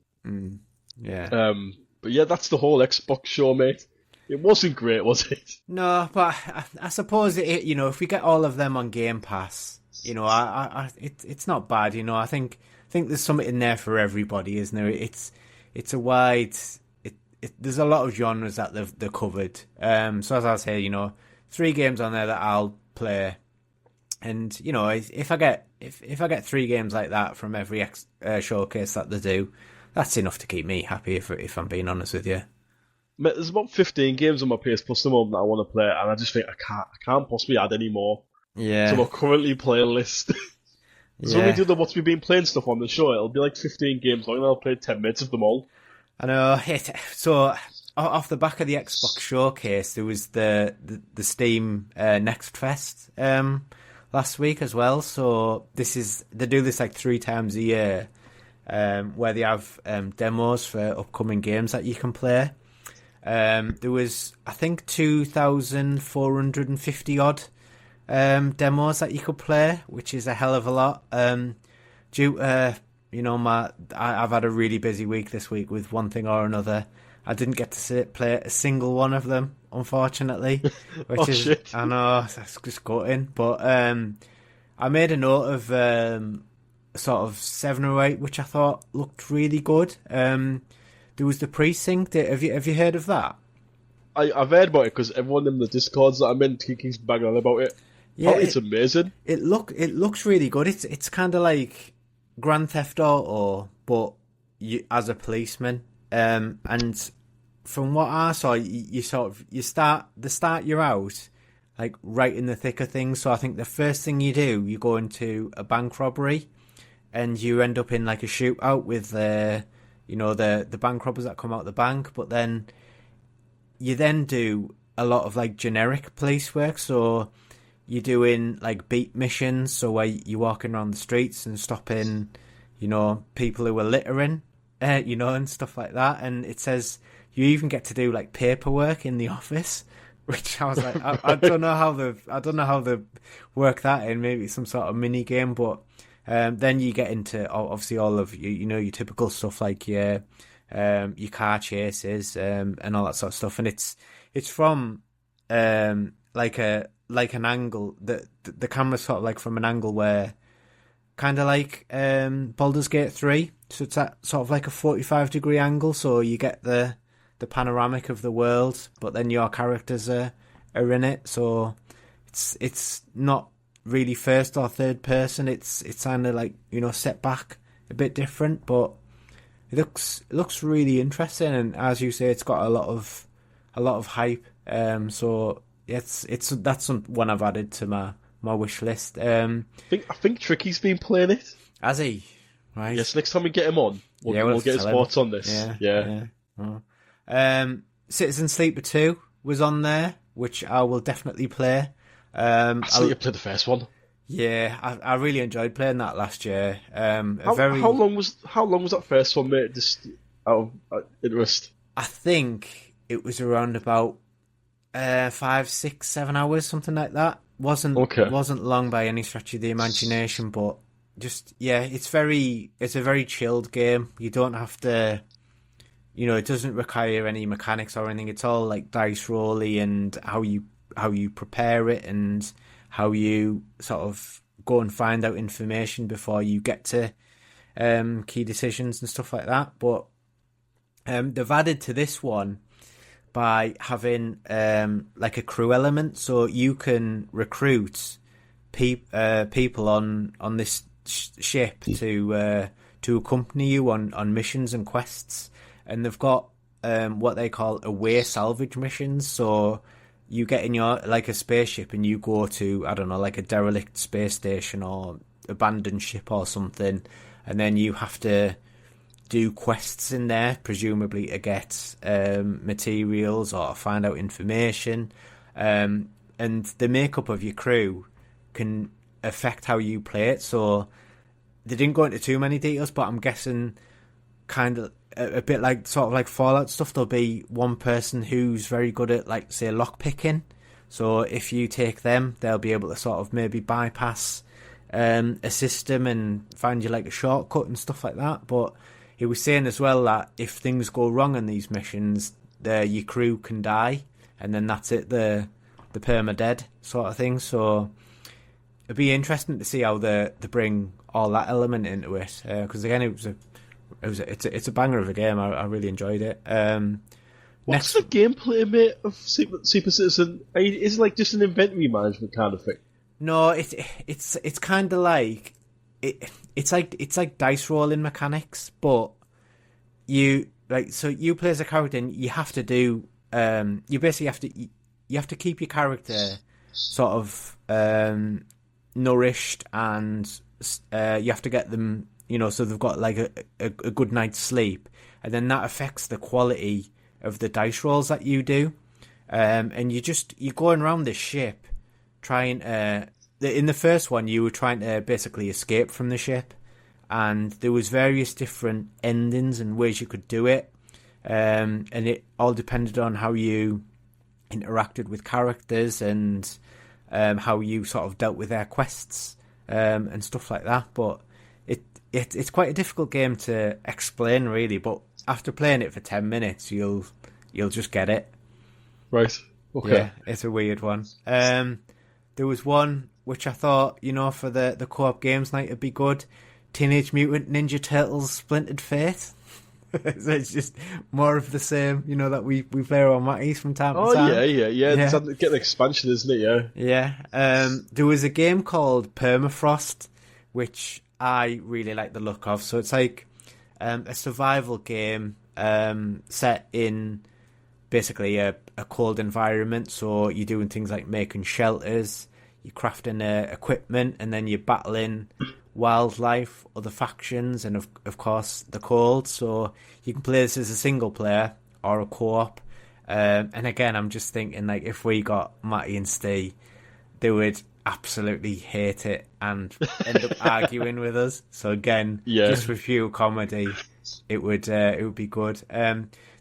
Yeah. But yeah, that's the whole Xbox show, mate. It wasn't great, was it? No, but I suppose if we get all of them on Game Pass, it's not bad. I think there's something in there for everybody, isn't there? It's a wide. There's a lot of genres that they're covered. So as I say, 3 games on there that I'll play, and if I get 3 games like that from every showcase that they do, that's enough to keep me happy. If I'm being honest with you. Mate, there's about 15 games on my PS Plus at the moment that I want to play, and I just think I can't possibly add any more to my currently playing list. So when we do the what's we been playing stuff on the show, it'll be like 15 games long, and I'll play 10 minutes of them all. I know. So off the back of the Xbox showcase, there was the Steam Next Fest last week as well. So they do this like 3 times a year, where they have demos for upcoming games that you can play. There was, I think, 2,450 odd demos that you could play, which is a hell of a lot. Due to I've had a really busy week this week with one thing or another. I didn't get to play a single one of them, unfortunately. Which shit. I know, that's just gutting. But I made a note of sort of 7 or 8, which I thought looked really good. There was the Precinct. Have you heard of that? I've heard about it because everyone in the Discords that I'm in keeps banging on about it. Yeah, it's amazing. It looks really good. It's kind of like Grand Theft Auto, but you as a policeman. And from what I saw, you start you're out like right in the thick of things. So I think the first thing you do, you go into a bank robbery, and you end up in like a shootout with the bank robbers that come out of the bank. But then you then do a lot of like generic police work. So you're doing like beat missions, so where you're walking around the streets and stopping, people who are littering, and stuff like that. And it says you even get to do like paperwork in the office, which I was like, I don't know how they work that in. Maybe some sort of mini game, but then you get into obviously all of your typical stuff like your car chases and all that sort of stuff. And it's from like an angle that the camera's sort of like from an angle where kind of like Baldur's Gate 3. So it's at sort of like a 45-degree angle, so you get the panoramic of the world, but then your characters are in it. So it's not really first or third person. It's kind of like set back a bit different, but it looks really interesting. And as you say, it's got a lot of hype. So that's one I've added to my wish list. I think Tricky's been playing it. Has he? Right. Yes. Next time we get him on, we'll get his thoughts on this. Yeah. Oh. Citizen Sleeper 2 was on there, which I will definitely play. I thought you played the first one. Yeah, I really enjoyed playing that last year. How long was that first one, mate? Just out of interest. I think it was around about 5, 6, 7 hours, something like that. Wasn't long by any stretch of the imagination, but just it's a very chilled game. You don't have to, it doesn't require any mechanics or anything. It's all like dice rolly and how you prepare it and how you sort of go and find out information before you get to key decisions and stuff like that. But they've added to this one by having like a crew element, so you can recruit people on this ship to accompany you on missions and quests. And they've got what they call away salvage missions. So you get in your like a spaceship and you go to, I don't know, like a derelict space station or abandoned ship or something, and then you have to do quests in there, presumably to get materials or find out information. And the makeup of your crew can affect how you play it. So they didn't go into too many details, but I'm guessing kind of a bit like sort of like Fallout stuff. There'll be one person who's very good at, like, say, lock picking. So if you take them, they'll be able to sort of maybe bypass a system and find you like a shortcut and stuff like that. But he was saying as well that if things go wrong in these missions, your crew can die, and then that's it. The perma-dead sort of thing. So it'd be interesting to see how they bring all that element into it. Because again, it's a banger of a game. I really enjoyed it. What's the gameplay, mate, of Super Citizen? Is it like just an inventory management kind of thing? No, it's kind of like it's like dice rolling mechanics, but you play as a character and you have to do you basically have to keep your character sort of nourished, and you have to get them, so they've got like a good night's sleep, and then that affects the quality of the dice rolls that you do, and you're going around this ship trying in the first one you were trying to basically escape from the ship, and there was various different endings and ways you could do it, and it all depended on how you interacted with characters and how you sort of dealt with their quests and stuff like that. But it's quite a difficult game to explain, really, but after playing it for 10 minutes you'll just get it. Right. Okay. Yeah, it's a weird one. There was one which I thought, for the co-op games night, it'd be good. Teenage Mutant Ninja Turtles Splintered Fate. So it's just more of the same, that we play on Matty's from time to time. Oh, yeah. It's getting an expansion, isn't it? Yeah. Yeah. There was a game called Permafrost, which I really like the look of. So it's like a survival game set in basically a cold environment. So you're doing things like making shelters, you're crafting equipment, and then you're battling wildlife, other factions, and of course the cold. So you can play this as a single player or a co-op. And again, I'm just thinking, like, if we got Matty and Steve, they would absolutely hate it and end up arguing with us. So again, just for pure comedy, it would be good.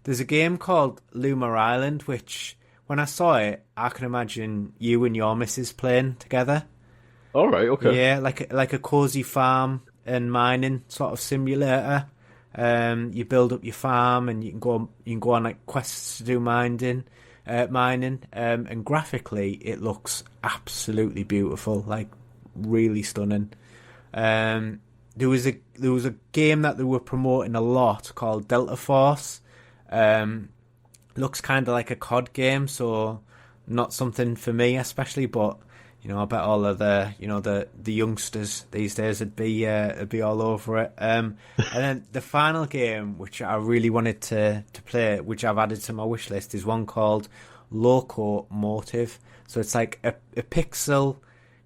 There's a game called Luma Island, which when I saw it, I can imagine you and your missus playing together. All right, okay. Yeah, like a cozy farm and mining sort of simulator. You build up your farm and you can go on like quests to do mining. And graphically it looks absolutely beautiful, like really stunning. There was a game that they were promoting a lot called Delta Force. Looks kind of like a COD game, so not something for me especially, but I bet all of the youngsters these days would be all over it. And then the final game, which I really wanted to play, which I've added to my wish list, is one called Locomotive. So it's like a pixel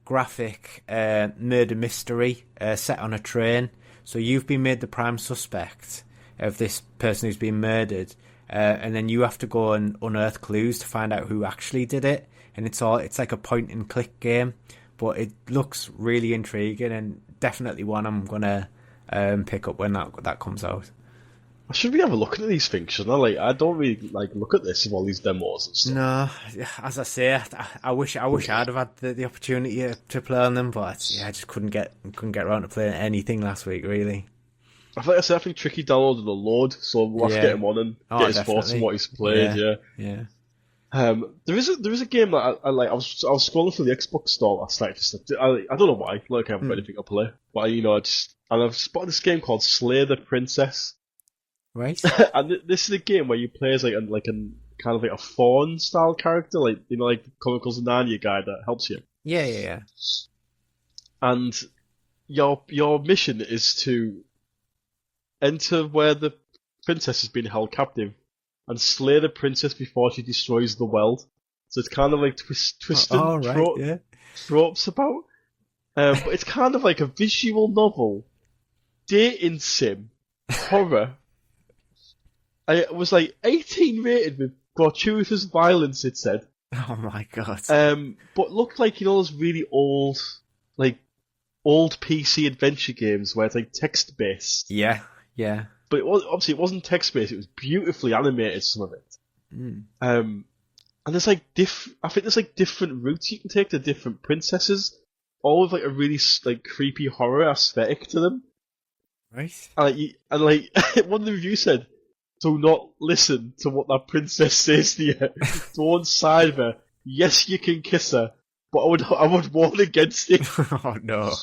graphic murder mystery set on a train. So you've been made the prime suspect of this person who's been murdered, and then you have to go and unearth clues to find out who actually did it. And it's like a point and click game, but it looks really intriguing and definitely one I'm gonna pick up when that comes out. Should we have a look at these things? I don't really look at this of all these demos and stuff. No, as I say, I wish I'd have had the opportunity to play on them, but I just couldn't get around to playing anything last week, really. I think Tricky downloaded a load, so we'll have to get him on and get his thoughts on what he's played. Yeah. There is a game that I like. I was scrolling through the Xbox store last night. I don't know why. I haven't got anything to play, but I've spotted this game called Slay the Princess. Right. And this is a game where you play as kind of like a fawn style character, like Chronicles of Narnia guy that helps you. Yeah. And your mission is to enter where the princess has been held captive and slay the princess before she destroys the world. So it's kind of like twisting tropes about. But it's kind of like a visual novel, dating sim, horror. It was 18 rated with gratuitous violence, it said. Oh my god. But looked like, those really old PC adventure games where it's text based. Yeah. But it wasn't text based. It was beautifully animated. Some of it. And there's I think there's different routes you can take to different princesses, all with a really creepy horror aesthetic to them. Right. And one of the reviews said, "Do not listen to what that princess says to you. Don't side with her. Yes, you can kiss her, but I would warn against it." Oh no.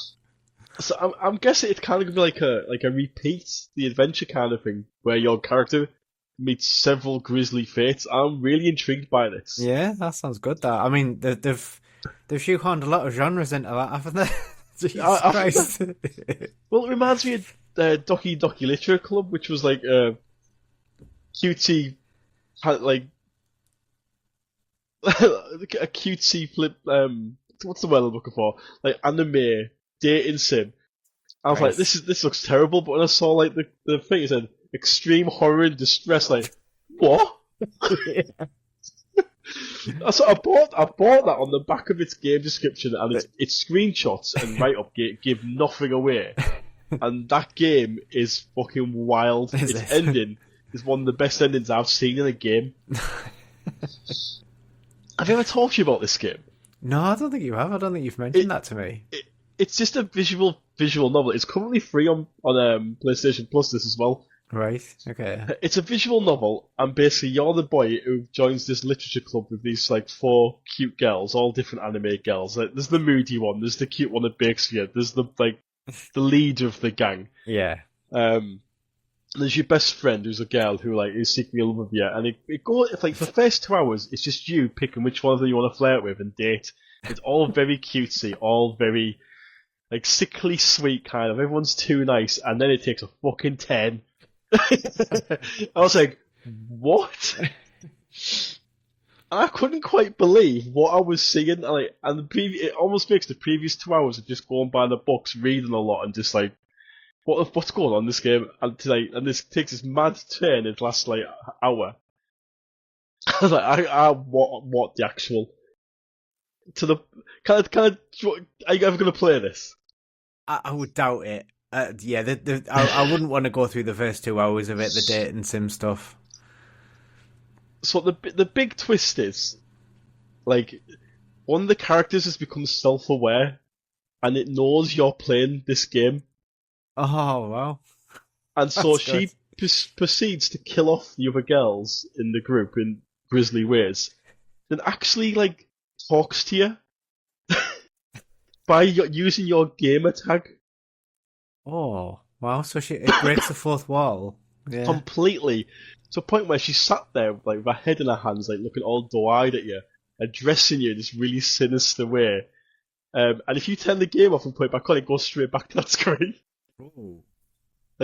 So I'm guessing it's kind of gonna be like a repeat the adventure kind of thing, where your character meets several grisly fates. I'm really intrigued by this. Yeah, that sounds good. That I mean, they've shoehorned a lot of genres into that, haven't they? Jesus Christ. Well, it reminds me of Doki Doki Literature Club, which was like a cutesy, like a cutesy flip. What's the word I'm looking for? Like anime dating sim. I was like, this looks terrible. But when I saw like the thing, it said extreme horror and distress. Like, what? So I bought that on the back of its game description, and its screenshots and write up give nothing away. And that game is fucking wild. Its ending is one of the best endings I've seen in a game. Have you ever talked to you about this game? No, I don't think you have. I don't think you've mentioned that to me. It's just a visual novel. It's currently free on PlayStation Plus. This as well. Right. Okay. It's a visual novel, and basically you're the boy who joins this literature club with these like 4 cute girls, all different anime girls. Like, there's the moody one, there's the cute one that bakes for you, there's the leader of the gang. Yeah. There's your best friend who's a girl who is secretly in love with you, and it goes for the first 2 hours. It's just you picking which one of them you want to flirt with and date. It's all very cutesy, all very sickly sweet kind of. Everyone's too nice, and then it takes a fucking 10. I was like, what? And I couldn't quite believe what I was seeing. It almost makes the previous 2 hours of just going by the books, reading a lot, and just what's going on in this game? And this takes this mad turn in the last hour. I was like, what the actual? Are you ever gonna play this? I would doubt it. Yeah, I wouldn't want to go through the first 2 hours of it, the dating sim stuff. So the big twist is, one of the characters has become self-aware, and it knows you're playing this game. Oh, wow. And so she proceeds to kill off the other girls in the group in grisly ways, then actually, talks to you by using your gamer tag. Oh, wow. So it breaks the fourth wall. Yeah. Completely. To a point where she sat there, with her head in her hands, looking all doe-eyed at you, addressing you in this really sinister way. And if you turn the game off and put it back on, it goes straight back to that screen. Ooh.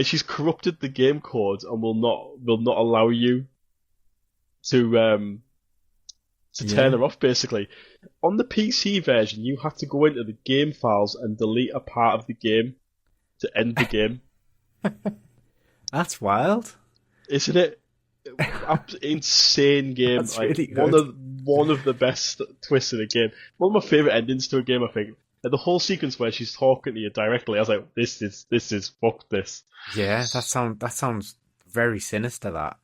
She's corrupted the game code and will not allow you to turn her off, basically. On the PC version, you have to go into the game files and delete a part of the game to end the game. That's wild. Isn't it? Insane game. That's really good. One of the best twists in a game. One of my favourite endings to a game, I think. The whole sequence where she's talking to you directly, I was like, this is fuck this. Yeah, that sounds very sinister, that.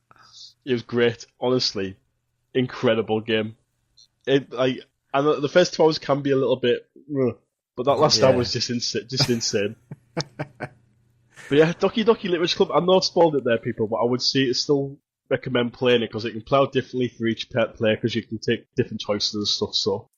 It was great, honestly. Incredible game. And the first 2 hours can be a little bit, but that last hour was just insane. But yeah, Doki Doki Literature Club, I'm not spoiled it there, people, but I would still recommend playing it, because it can play out differently for each pet player, because you can take different choices and stuff, so.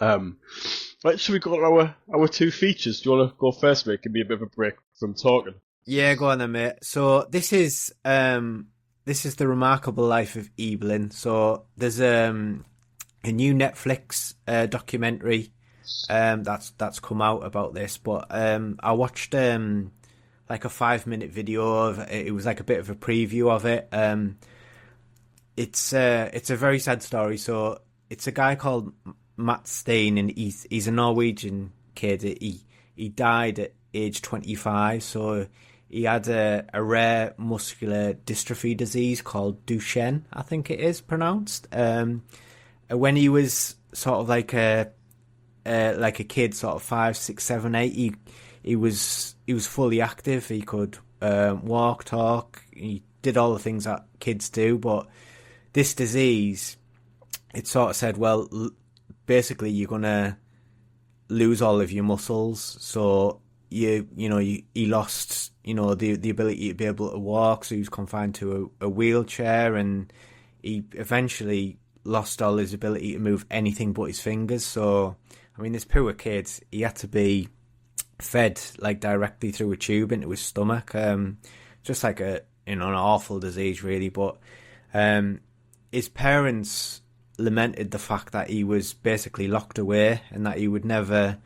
Right, should we go to our 2 features? Do you want to go first, mate? Give me a bit of a break from talking. Yeah, go on then, mate. So this is The Remarkable Life of Evelyn. So there's a new Netflix documentary that's come out about this, but I watched a 5-minute video of it. It was a bit of a preview of it. It's a very sad story. So it's a guy called Matt Steen, and he's a Norwegian kid. He died at age 25, so he had a rare muscular dystrophy disease called Duchenne, I think it is pronounced. When he was sort of like a kid, sort of 5, 6, 7, 8, he was fully active. He could walk, talk. He did all the things that kids do, but this disease, it sort of said, well, basically you're gonna lose all of your muscles. So he lost, the ability to be able to walk, so he was confined to a wheelchair, and he eventually lost all his ability to move anything but his fingers. So, I mean, this poor kid, he had to be fed like directly through a tube into his stomach, just like an awful disease, really. But his parents lamented the fact that he was basically locked away and that he would never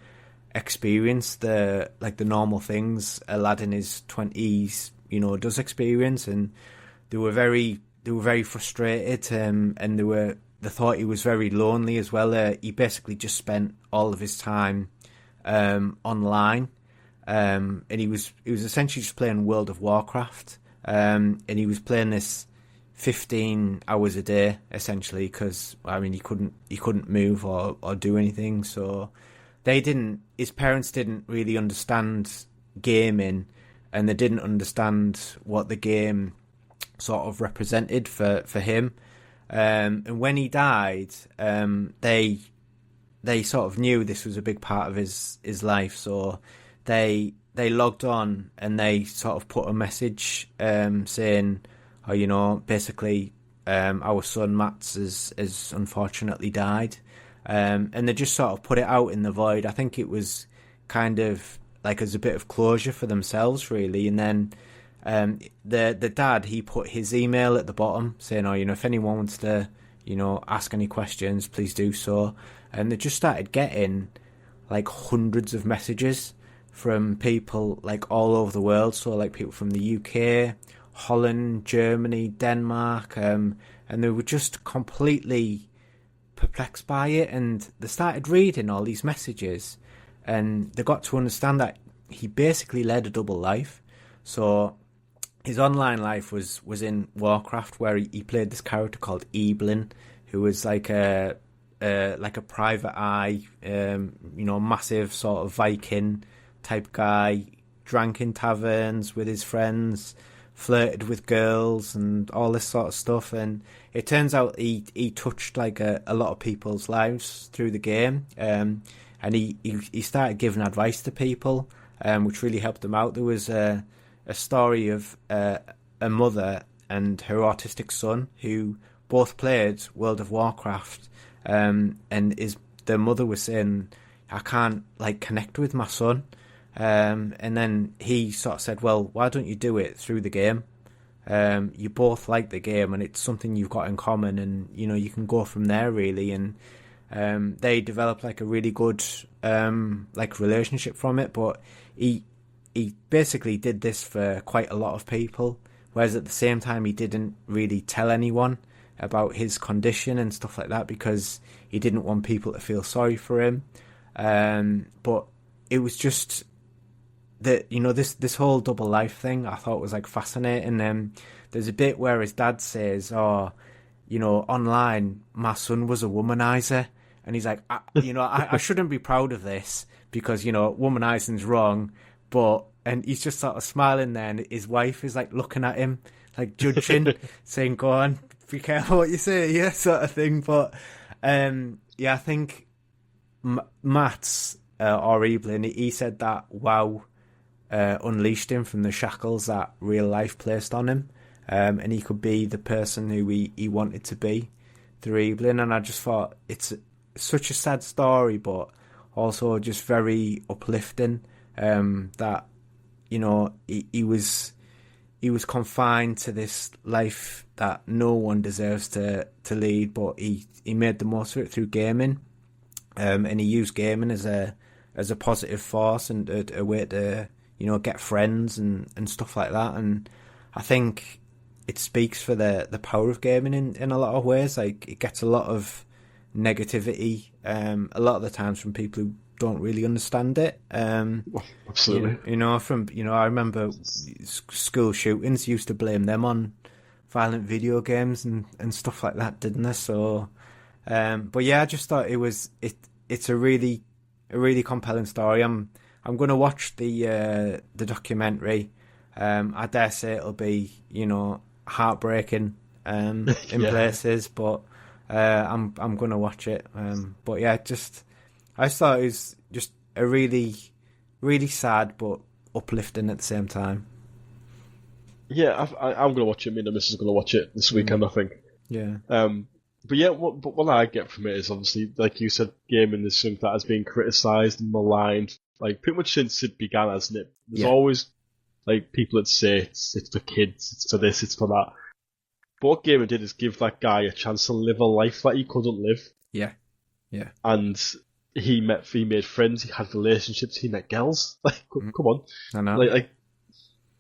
experience the normal things a lad in his 20s does experience, and they were very frustrated, and they thought he was very lonely as well. He basically just spent all of his time online, and he was essentially just playing World of Warcraft, and he was playing this 15 hours a day essentially, because I mean he couldn't move or do anything. So his parents didn't really understand gaming, and they didn't understand what the game sort of represented for him. And when he died, they sort of knew this was a big part of his life, so they logged on and they sort of put a message saying, basically, our son Mats has unfortunately died. And they just sort of put it out in the void. I think it was kind of like as a bit of closure for themselves, really. And then the dad, he put his email at the bottom saying, if anyone wants to, ask any questions, please do so. And they just started getting like hundreds of messages from people like all over the world. So like people from the UK, Holland, Germany, Denmark, and they were just completely perplexed by it, and they started reading all these messages, and they got to understand that he basically led a double life. So his online life was in Warcraft, where he played this character called Eblin, who was like a private eye, massive sort of Viking type guy, drank in taverns with his friends, flirted with girls and all this sort of stuff. And it turns out he touched like a lot of people's lives through the game, and he started giving advice to people, which really helped them out. There was a story of a mother and her autistic son who both played World of Warcraft, and the mother was saying, I can't like connect with my son. And then he sort of said, well, why don't you do it through the game? You both like the game, and it's something you've got in common, and you can go from there, really. And they developed like a really good like relationship from it. But he basically did this for quite a lot of people, whereas at the same time he didn't really tell anyone about his condition and stuff like that, because he didn't want people to feel sorry for him. But it was just that, this whole double life thing I thought was like fascinating. There's a bit where his dad says, online my son was a womanizer, and he's like, I shouldn't be proud of this, because womanizing's wrong, and he's just sort of smiling there, and his wife is like looking at him like judging, saying, go on, be careful what you say, yeah, sort of thing. But I think Matt's or Evelyn, he said that WoW unleashed him from the shackles that real life placed on him, and he could be the person who he wanted to be through Evelyn. And I just thought it's such a sad story, but also just very uplifting, that he was confined to this life that no one deserves to lead, but he made the most of it through gaming, and he used gaming as a positive force and a way to get friends and stuff like that. And I think it speaks for the power of gaming in a lot of ways. Like, it gets a lot of negativity a lot of the times from people who don't really understand it. Absolutely. I remember school shootings used to blame them on violent video games and stuff like that, didn't they? So, but yeah, I just thought it's a really compelling story. I'm going to watch the documentary. I dare say it'll be heartbreaking in places, but I'm going to watch it. But yeah, I just thought it was just a really really sad but uplifting at the same time. Yeah, I'm gonna watch it. Me and the missus are gonna watch it this weekend, I think. Yeah. But yeah, what I get from it is obviously, like you said, gaming is something that has been criticised and maligned, like pretty much since it began, hasn't it? There's always like people that say it's for kids, it's for this, it's for that. But what gaming did is give that guy a chance to live a life that he couldn't live. Yeah. Yeah. And he made friends, he had relationships, he met girls. Like, come on. I know. Like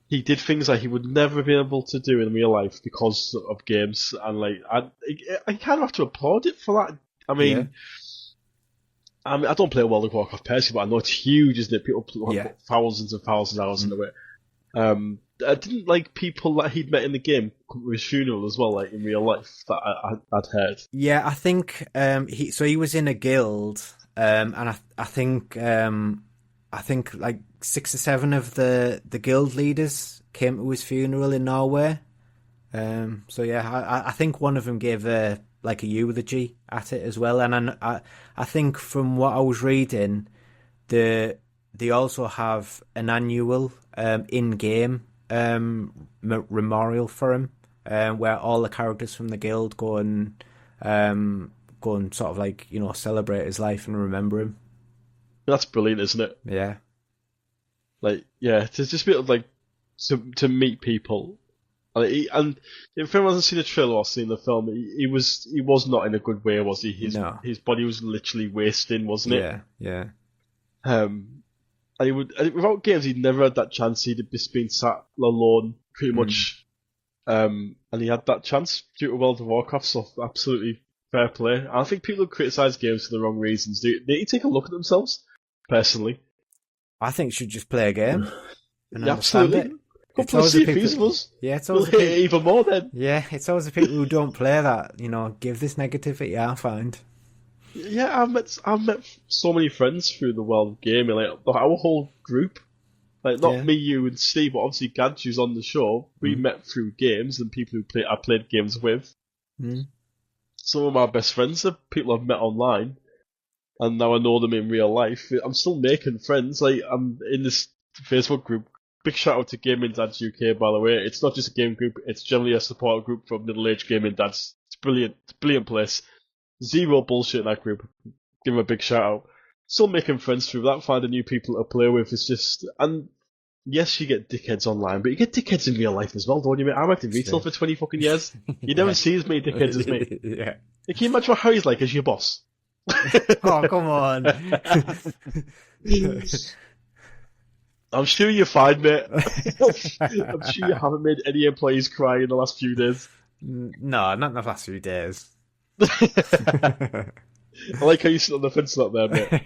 he did things that he would never be able to do in real life because of games, and like I kind of have to applaud it for that. I mean, I don't play World of Warcraft personally, but I know it's huge, isn't it? People put thousands and thousands of hours into it. I didn't like people that he'd met in the game come to his funeral as well, like in real life, that I'd heard. Yeah, I think he was in a guild, and I think like 6 or 7 of the guild leaders came to his funeral in Norway. So yeah, I think one of them gave a eulogy at it as well, and I think from what I was reading, they also have an annual in-game memorial for him, where all the characters from the guild go and sort of like, you know, celebrate his life and remember him. That's brilliant, isn't it? Yeah. Like, yeah, to just be able to, like, to meet people. And if anyone hasn't seen the trailer or seen the film, he was not in a good way, was he? His body was literally wasting, wasn't it? Yeah. And without games, he'd never had that chance. He'd just been sat alone, pretty much. And he had that chance due to World of Warcraft, so absolutely fair play. And I think people who criticise games for the wrong reasons, they need to take a look at themselves, personally. I think you should just play a game. Yeah, absolutely. Come see if he's us. Yeah, it's always we'll hate it even more then. Yeah, it's always the people who don't play that, you know, give this negativity, I find. Yeah, I've met so many friends through the world of gaming, like our whole group. Like, not me, you, and Steve, but obviously Gad, who's on the show. We met through games and people I played games with. Some of my best friends are people I've met online, and now I know them in real life. I'm still making friends. Like, I'm in this Facebook group. Big shout out to Gaming Dads UK, by the way. It's not just a game group, it's generally a support group for middle-aged gaming dads. It's brilliant. It's a brilliant place. Zero bullshit in that group. Give them a big shout out. Still making friends through that, finding new people to play with. It's just, and yes, you get dickheads online, but you get dickheads in real life as well, don't you, mate? I worked in retail for 20 fucking years. You never see as many dickheads as me. Yeah. Can you imagine what Harry's like as your boss? Oh, come on. I'm sure you're fine, mate. I'm sure you haven't made any employees cry in the last few days. No, not in the last few days. I like how you sit on the fence up there, mate.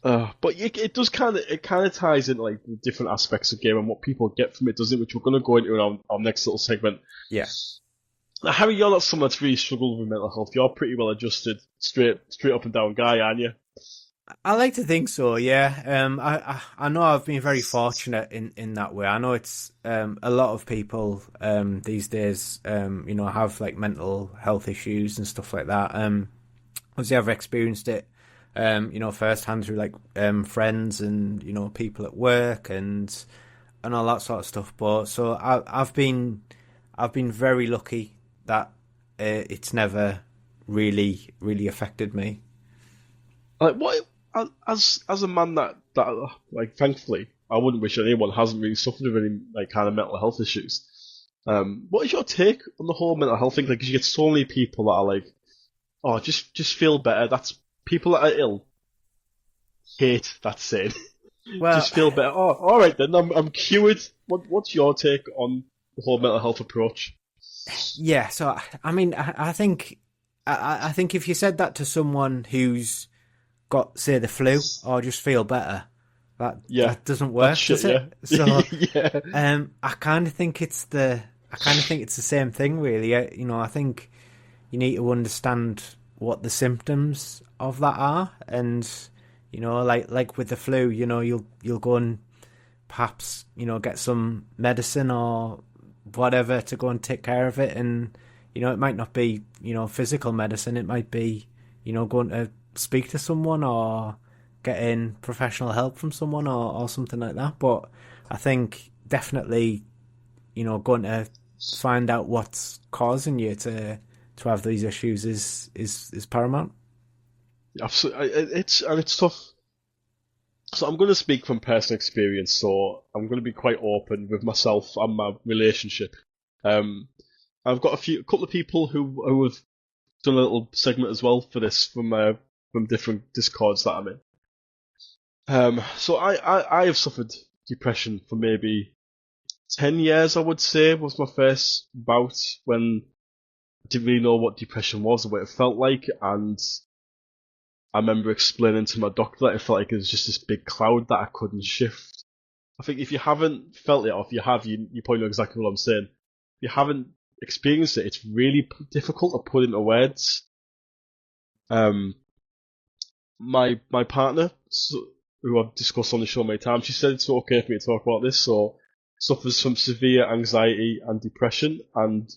But it does kind of ties into like the different aspects of game and what people get from it, doesn't it? Which we're going to go into in our next little segment. Yeah. Now, Harry, you're not someone that's really struggled with mental health. You're pretty well adjusted, straight up and down guy, aren't you? I like to think so, yeah. I know I've been very fortunate in that way. I know it's a lot of people these days, you know, have like mental health issues and stuff like that. Obviously, I've experienced it, you know, firsthand through like friends and, you know, people at work and all that sort of stuff. But so I've been very lucky that it's never really affected me. Like, what, as a man that like, thankfully, I wouldn't wish anyone hasn't really suffered with any like kind of mental health issues. What is your take on the whole mental health thing? Like, 'cause you get so many people that are like, oh, just feel better. That's people that are ill hate that saying. Well, just feel better. Oh, all right then, I'm cured. What's your take on the whole mental health approach? Yeah, so I mean, I think if you said that to someone who's got, say, the flu or just feel better, that doesn't work, does it? So, yeah. I kind of think it's the same thing, really. You know, I think you need to understand what the symptoms of that are, and you know, like with the flu, you know, you'll go and perhaps, you know, get some medicine or whatever to go and take care of it, and you know, it might not be, you know, physical medicine. It might be, you know, going to speak to someone or getting professional help from someone or something like that. But I think definitely, going to find out what's causing you to have these issues is paramount. Absolutely, it's tough. So I'm going to speak from personal experience. So I'm going to be quite open with myself and my relationship. I've got a couple of people who have done a little segment as well for this from different Discords that I'm in. So I have suffered depression for maybe 10 years, I would say, was my first bout when I didn't really know what depression was or what it felt like, and I remember explaining to my doctor that it felt like it was just this big cloud that I couldn't shift. I think if you haven't felt it, or if you have, you probably know exactly what I'm saying. If you haven't experienced it, it's really difficult to put into words. My partner, who I've discussed on the show many times, she said it's okay for me to talk about this. So suffers from severe anxiety and depression, and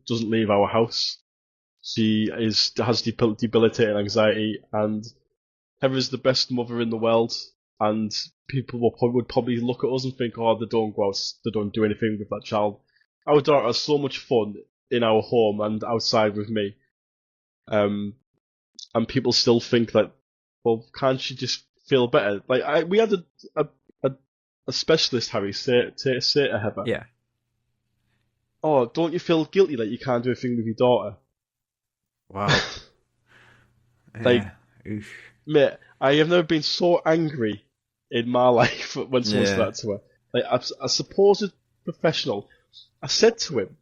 doesn't leave our house. She has debilitating anxiety, and Heather's the best mother in the world. And people would probably look at us and think, oh, they don't go out, they don't do anything with that child. Our daughter has so much fun in our home and outside with me. And people still think that, well, can't she just feel better? Like we had a specialist, Harry, say to Heather, yeah, oh, don't you feel guilty that you can't do a thing with your daughter? Wow. Like, yeah. Mate, I have never been so angry in my life when someone said that to her. Like, a supposed professional, I said to him,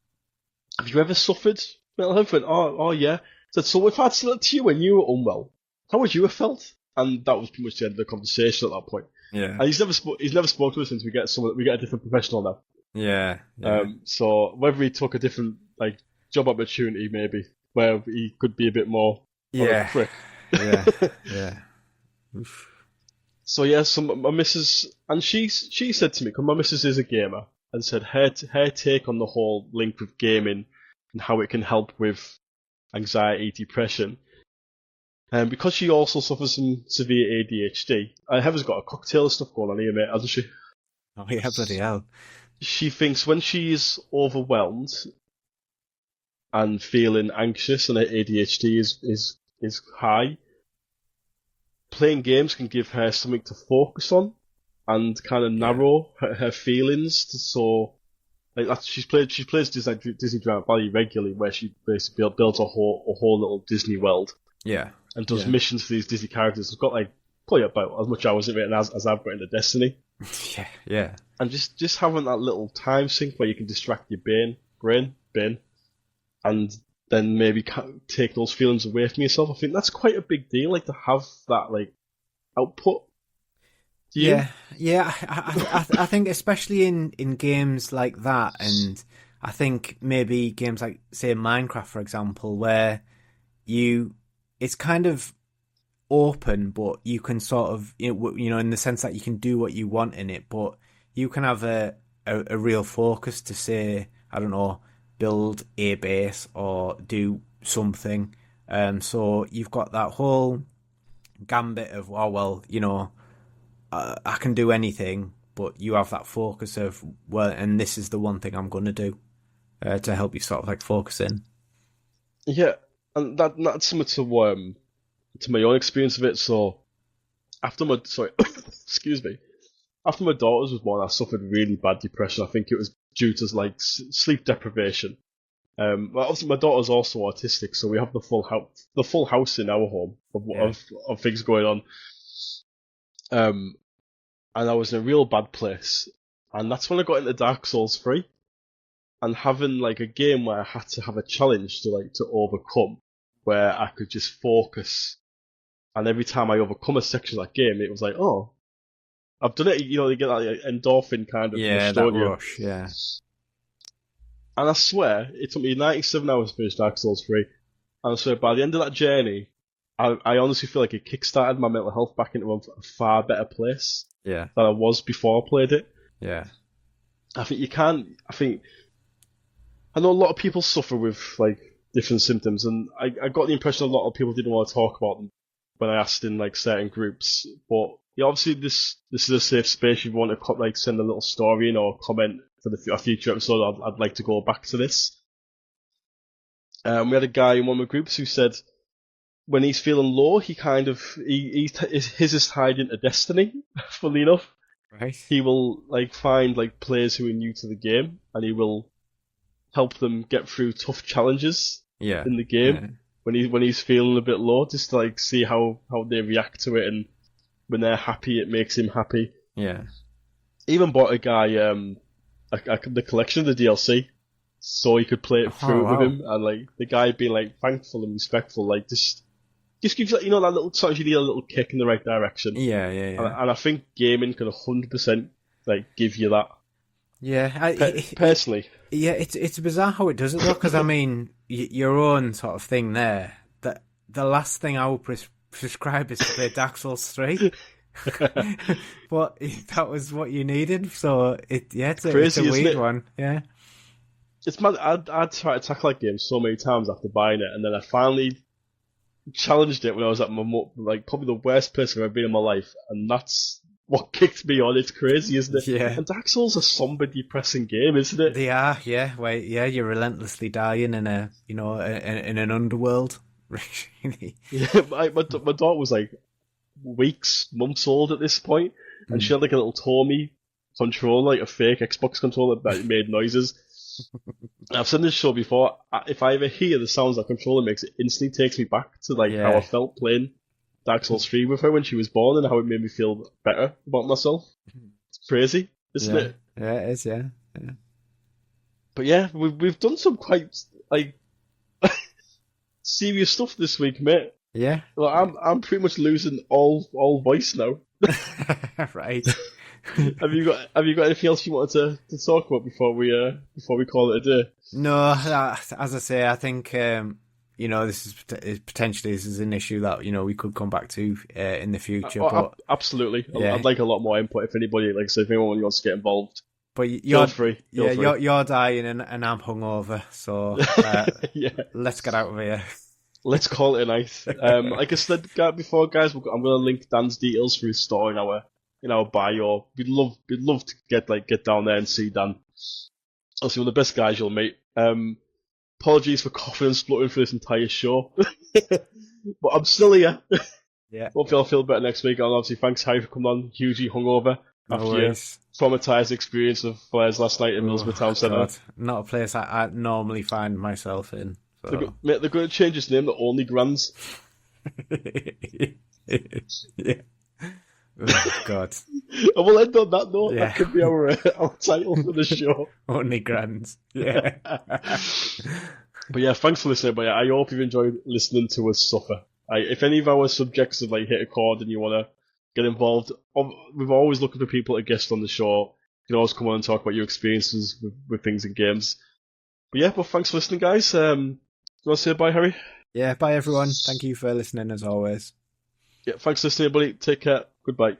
have you ever suffered mental health? He went, oh yeah. I said, so if I'd said it to you when you were unwell, how would you have felt? And that was pretty much the end of the conversation at that point. Yeah. And he's never spoken to us since we get a different professional now. Yeah. So whether he took a different job opportunity maybe where he could be a bit more of a prick. Yeah. So yeah, my missus, and she said to me, because my missus is a gamer, and said her take on the whole link with gaming and how it can help with anxiety, depression. And because she also suffers from severe ADHD, Heather's got a cocktail of stuff going on here, mate, hasn't she? Oh yeah, bloody hell. She thinks when she's overwhelmed and feeling anxious and her ADHD is high, playing games can give her something to focus on and kind of narrow her feelings. So, like that, she plays Disney Dream Valley regularly, where she basically builds a whole little Disney world. Yeah. And does missions for these Disney characters. It's got probably about as much hours in it as I've got into Destiny. Yeah. And just having that little time sink where you can distract your brain, and then maybe take those feelings away from yourself. I think that's quite a big deal, to have that output. Yeah. I think especially in games like that, and I think maybe games like, say, Minecraft, for example, where it's kind of open, but you can sort of, in the sense that you can do what you want in it, but you can have a real focus to, say, I don't know, build a base or do something. So you've got that whole gambit of, oh, well, I can do anything, but you have that focus of, well, and this is the one thing I'm going to do to help you sort of focus in. Yeah, and that's similar to my own experience of it. So after my excuse me, after my daughters was born, I suffered really bad depression. I think it was due to sleep deprivation. Obviously my daughter's also autistic, so we have the full house in our home of things going on. And I was in a real bad place, and that's when I got into Dark Souls 3, and having a game where I had to have a challenge to overcome, where I could just focus, and every time I overcome a section of that game, it was oh, I've done it. You get that endorphin kind of rush, that rush, yeah. And I swear, it took me 97 hours to finish Dark Souls 3, and I swear by the end of that journey, I honestly feel like it kickstarted my mental health back into a far better place than I was before I played it. Yeah. I think I know a lot of people suffer with different symptoms, and I got the impression a lot of people didn't want to talk about them. when I asked in like certain groups. But yeah, obviously this is a safe space. If you want to like send a little story in or comment for a future episode, I'd like to go back to this. We had a guy in one of the groups who said when he's feeling low, his is tied into destiny. Funnily enough, right? He will like find like players who are new to the game, and he will help them get through tough challenges in the game when he's feeling a bit low, just to like see how they react to it, and when they're happy, it makes him happy. Yeah. Even bought a guy the collection of the DLC, so he could play it through with him, and like the guy being like thankful and respectful, like just gives you, that little, sometimes you need a little kick in the right direction. Yeah. And I think gaming can 100% like give you that. Yeah, personally. Yeah, it's bizarre how it does it though, because I mean, your own sort of thing there. That the last thing I would prescribe is to play Dark Souls 3. But that was what you needed, so it's a weird one. Yeah, it's mad. I'd tried to tackle that game so many times after buying it, and then I finally challenged it when I was at probably the worst place I've ever been in my life, and that's what kicked me on. It's crazy, isn't it? Yeah. And Dark Souls is a somber, depressing game, isn't it? They are, yeah. Well, yeah, you're relentlessly dying in in an underworld. Yeah, my daughter was like months old at this point, and she had like a little Tommy controller, like a fake Xbox controller that made noises. I've said this show before. If I ever hear the sounds that controller makes, it instantly takes me back to how I felt playing Dark Souls 3 with her when she was born, and how it made me feel better about myself. It's crazy, isn't it? Yeah, it is. Yeah. But yeah, we've done some quite like serious stuff this week, mate. Yeah. Well, I'm pretty much losing all voice now. Right. Have you got anything else you wanted to talk about before we call it a day? No, as I say, I think this is an issue that we could come back to in the future. But absolutely, yeah. I'd like a lot more input if anybody if anyone wants to get involved. But feel free. You're dying and I'm hungover, so let's get out of here. Let's call it a night. Like I said before, guys, I'm going to link Dan's details for his store in our bio. We'd love to get down there and see Dan. Obviously, one of the best guys you'll meet. Apologies for coughing and spluttering for this entire show, but I'm still here. Yeah. Hopefully, I'll feel better next week. And obviously, thanks Harri for coming on, hugely hungover after your traumatized experience of flares last night in Millsborough Town Centre. Not a place I normally find myself in. So. They're going to change its name to only Grans. Yeah. Oh, God. And we'll end on that note. Yeah. That could be our title for the show. Only Grans. Yeah. But yeah, thanks for listening. But yeah, I hope you've enjoyed listening to us suffer. If any of our subjects have hit a chord and you want to get involved, we're always looking for people to guest on the show. You can always come on and talk about your experiences with things in games. But yeah, thanks for listening, guys. Do you want to say bye, Harri? Yeah, bye everyone. Thank you for listening as always. Yeah, thanks for listening, everybody. Take care. Goodbye.